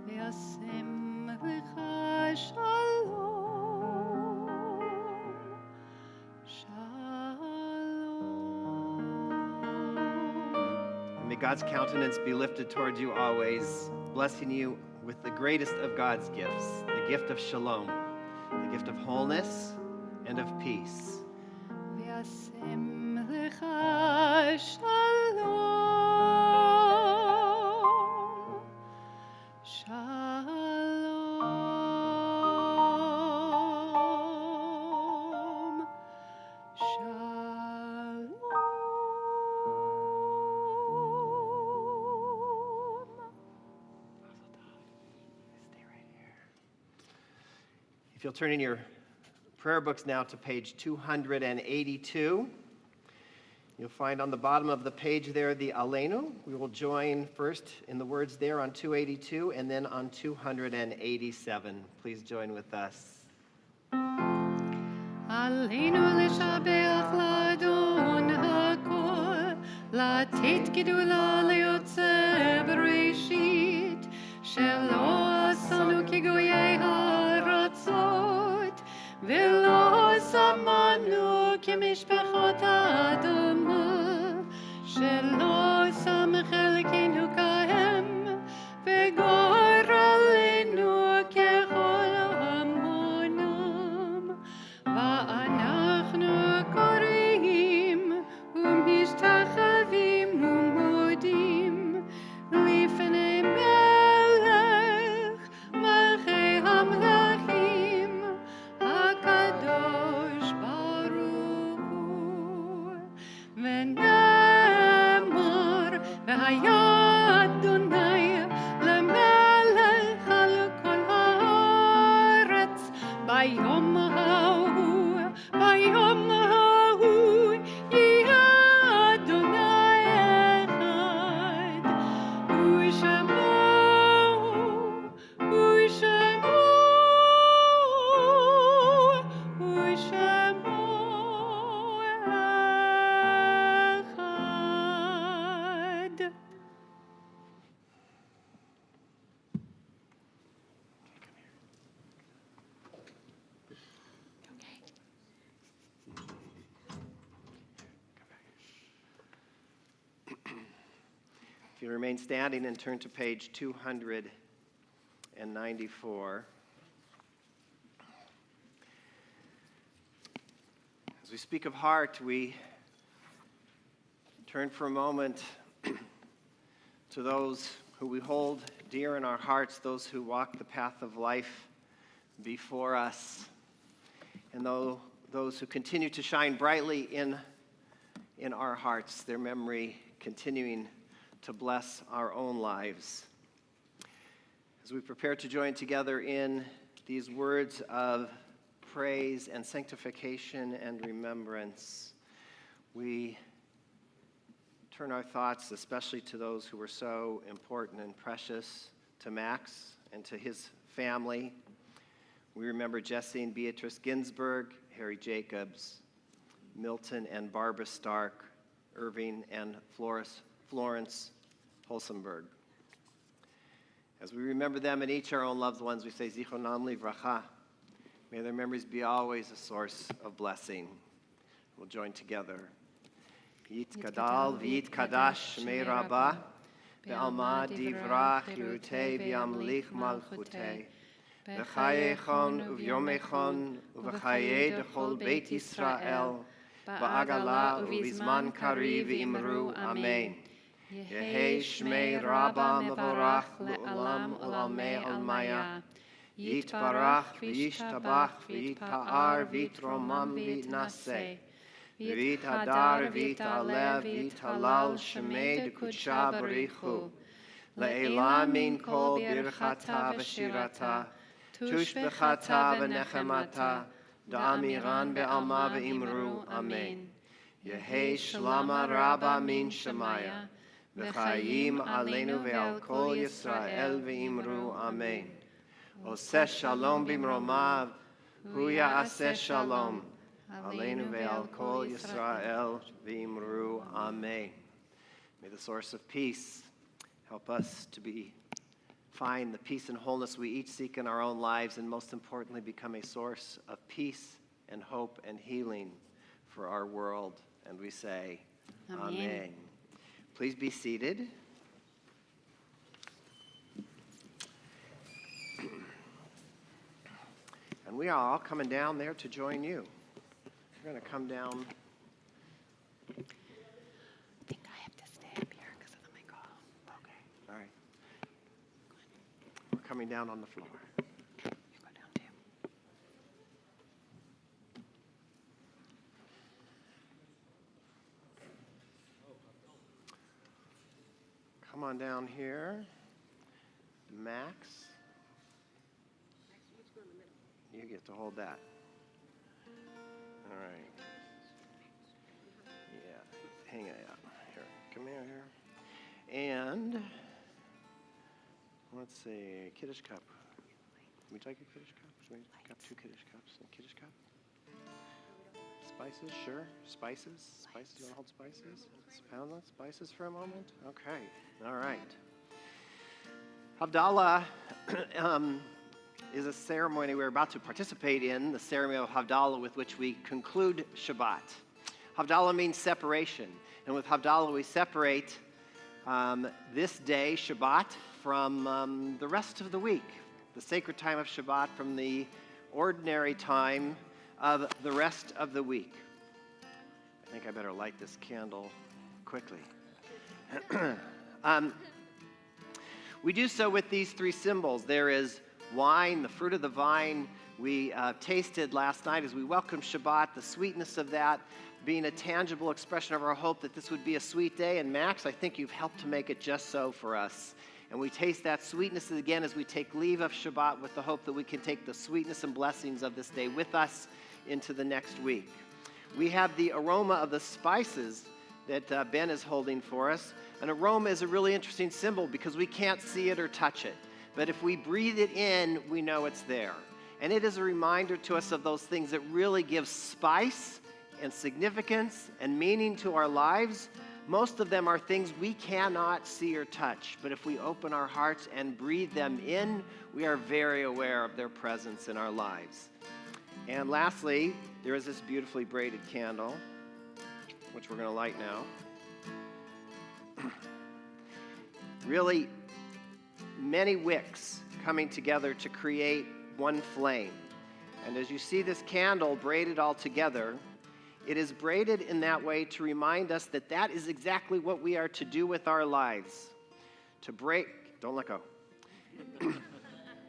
וישם לך שלום. And may God's countenance be lifted towards you always, blessing you with the greatest of God's gifts, the gift of shalom, the gift of wholeness and of peace. וישם לך שלום. If you'll turn in your prayer books now to page 282, you'll find on the bottom of the page there the Aleinu. We will join first in the words there on 282 and then on 287. Please join with us. עלינו לשבח לאדון הכל, לתת גדולה ליוצא בראשית, שלא עשנו כגויי הארצות, ולא שמנו כמשפחות האדמה, שלא שם חלקנו כהם, וגור עלינו ככל המונם. ואנחנו קוראים ומשתחווים ומודים לפני מלך מלכי המלכים הקדוש ברוך הוא. ונאמר והיה אדוני למלך על כל הארץ ביום ההוא, ביום ההוא יהיה אדוני אחד, ושמו אחד. If you remain standing and turn to page 294. As we speak of heart, we turn for a moment to those who we hold dear in our hearts, those who walk the path of life before us, and those who continue to shine brightly in our hearts, their memory continuing to bless our own lives. As we prepare to join together in these words of praise and sanctification and remembrance, we turn our thoughts especially to those who were so important and precious to Max and to his family. We remember Jesse and Beatrice Ginsburg, Harry Jacobs, Milton and Barbara Stark, Irving and Florence Holcenberg. As we remember them and each our own loved ones, we say, Zichronam livracha. May their memories be always a source of blessing. We'll join together. Yitkadal v'yitkadash shmei rabbah, be'alma divrach yirutei v'yamlich malchutei, b'chayechon uvyomechon uv'chayei dechol beit Yisrael, ba'agala uvizman kariv imru amen. Yehei shmei rabbah mevorach le'olam u'lamei almaya. Yitbarach v'yishtabach v'yitpa'ar v'yitromam v'yitnaseh. V'yithadar v'yitalev v'yithalal shemei d'kudsha barichu. Le'ela min kol birchata v'shirata, tushbechata v'nechemata, da'amiran be'alma ve'imru, amen. Yehi shlama rabba min shemaya, v'chayim aleinu ve'al kol Yisrael ve'imru, amen. Oseh shalom bimromav, hu ya'aseh shalom, aleinu ve'al kol Yisrael ve'imru, amen. May the source of peace help us to find the peace and wholeness we each seek in our own lives, and most importantly, become a source of peace and hope and healing for our world. And we say, Amen. Please be seated. And we are all coming down there to join you. We're going to come down. I think I have to stay up here because of the microphone. Okay, all right. We're coming down on the floor. You go down too. Come on down here. Max. You get to hold that. All right. Yeah, hang it out. Here, come here. And let's see, Kiddush cup. Can we take a Kiddush cup? Should we got 2 Kiddush cups? A Kiddush cup? Spices, sure. Spices. You want to hold spices? Pound the spices for a moment? Okay. All right. Havdalah is a ceremony we're about to participate in, the ceremony of Havdalah with which we conclude Shabbat. Havdalah means separation. And with Havdalah, we separate this day, Shabbat, from the rest of the week, the sacred time of Shabbat from the ordinary time of the rest of the week. I think I better light this candle quickly. We do so with these 3 symbols. There is wine, the fruit of the vine. We tasted last night as we welcomed Shabbat, the sweetness of that being a tangible expression of our hope that this would be a sweet day. And Max, I think you've helped to make it just so for us. And we taste that sweetness again as we take leave of Shabbat with the hope that we can take the sweetness and blessings of this day with us into the next week. We have the aroma of the spices that Ben is holding for us. An aroma is a really interesting symbol because we can't see it or touch it. But if we breathe it in, we know it's there. And it is a reminder to us of those things that really give spice and significance and meaning to our lives. Most of them are things we cannot see or touch. But if we open our hearts and breathe them in, we are very aware of their presence in our lives. And lastly, there is this beautifully braided candle, which we're going to light now. Really, many wicks coming together to create one flame. And as you see this candle braided all together, it is braided in that way to remind us that that is exactly what we are to do with our lives. To break, don't let go.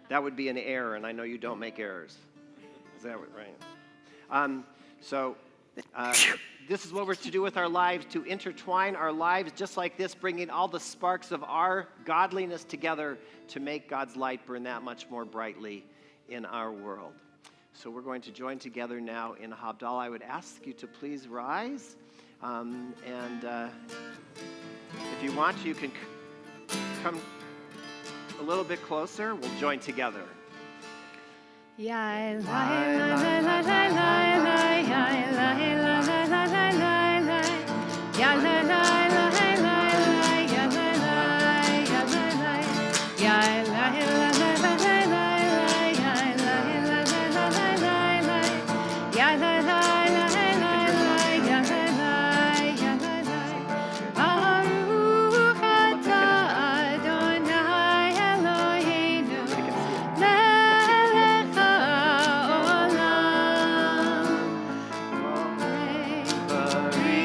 That would be an error, and I know you don't make errors. Is that right? This is what we're to do with our lives, to intertwine our lives just like this, bringing all the sparks of our godliness together to make God's light burn that much more brightly in our world. So we're going to join together now in Havdalah. I would ask you to please rise. If you want to, you can come a little bit closer. We'll join together. Ya la la la la la la la ya la la la la la la la ya la la la la la ya la la ya la la ya la la la la la ya la la Bari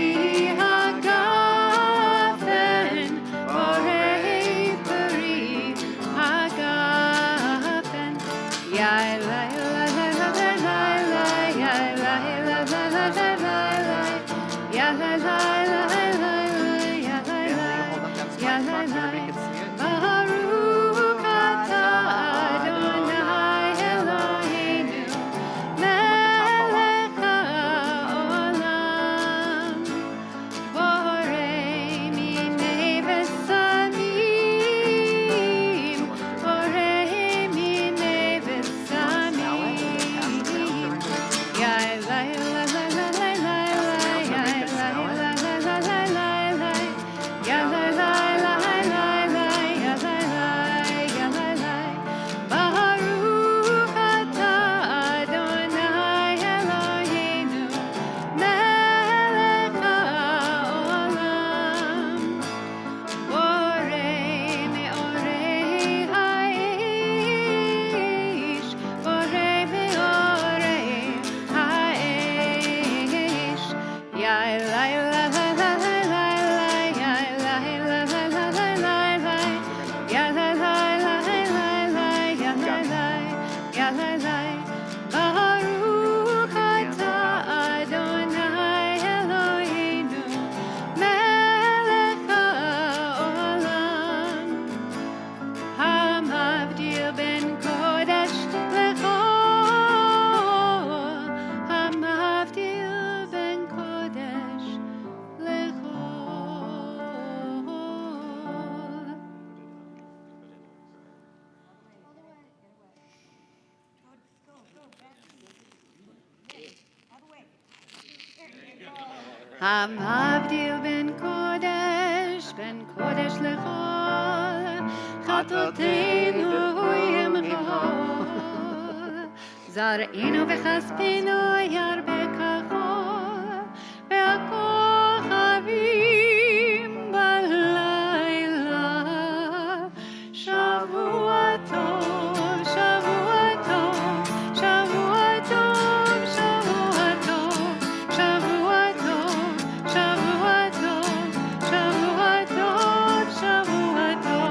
המבדיל בין קודש לכל, חטאותינו ימחול. זרענו וכספנו ירבה כחול, והכוכבים בלילה. שבוע טוב, שבוע טוב, שבוע טוב, שבוע טוב, שבוע טוב, שבוע טוב, שבוע טוב, שבוע טוב.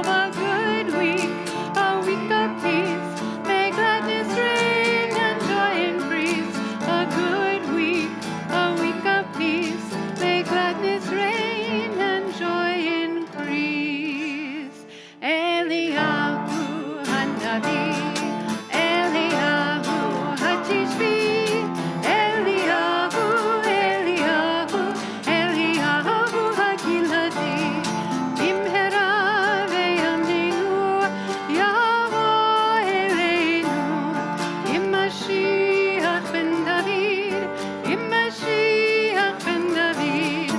A good week, a week of peace. May gladness reign and joy increase. A good week, a week of peace. May gladness reign and joy increase. Eliyahu Hanavi, Eliyahu Hatishbi, Eliyahu, Eliyahu, Eliyahu Hagiladi, Bimhera veyaminu, Yavo Eleinu, Mashiach ben David, Mashiach ben David,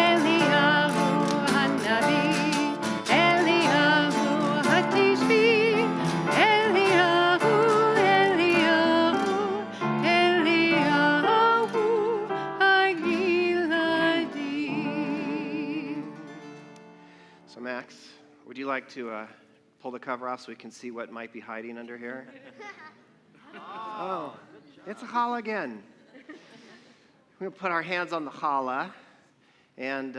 Eliyahu Hanavi, Eliyahu Hatishbi, Eliyahu, Eliyahu, Eliyahu Hagiladi. So, Max, would you like to pull the cover off so we can see what might be hiding under here? Oh, it's a challah again. We're going to put our hands on the challah. And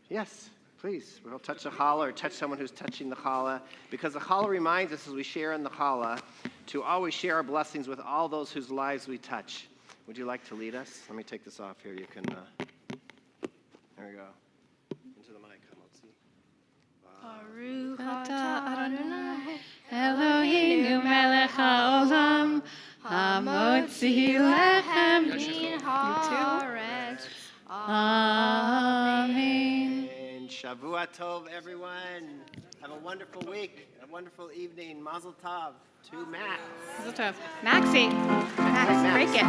yes, please, we'll touch the challah or touch someone who's touching the challah. Because the challah reminds us as we share in the challah to always share our blessings with all those whose lives we touch. Would you like to lead us? Let me take this off here. You can, there we go. Into the mic. Let's see. Baruch atah Adonai, Eloheinu melech haolam, hamotzi lechem min haaretz. Amen. And Shavua Tov, everyone. Have a wonderful week, a wonderful evening. Mazel Tov to Max. Mazel tov. Maxie. Max, Max. break it.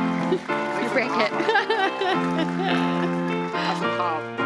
You break it. Mazel Tov.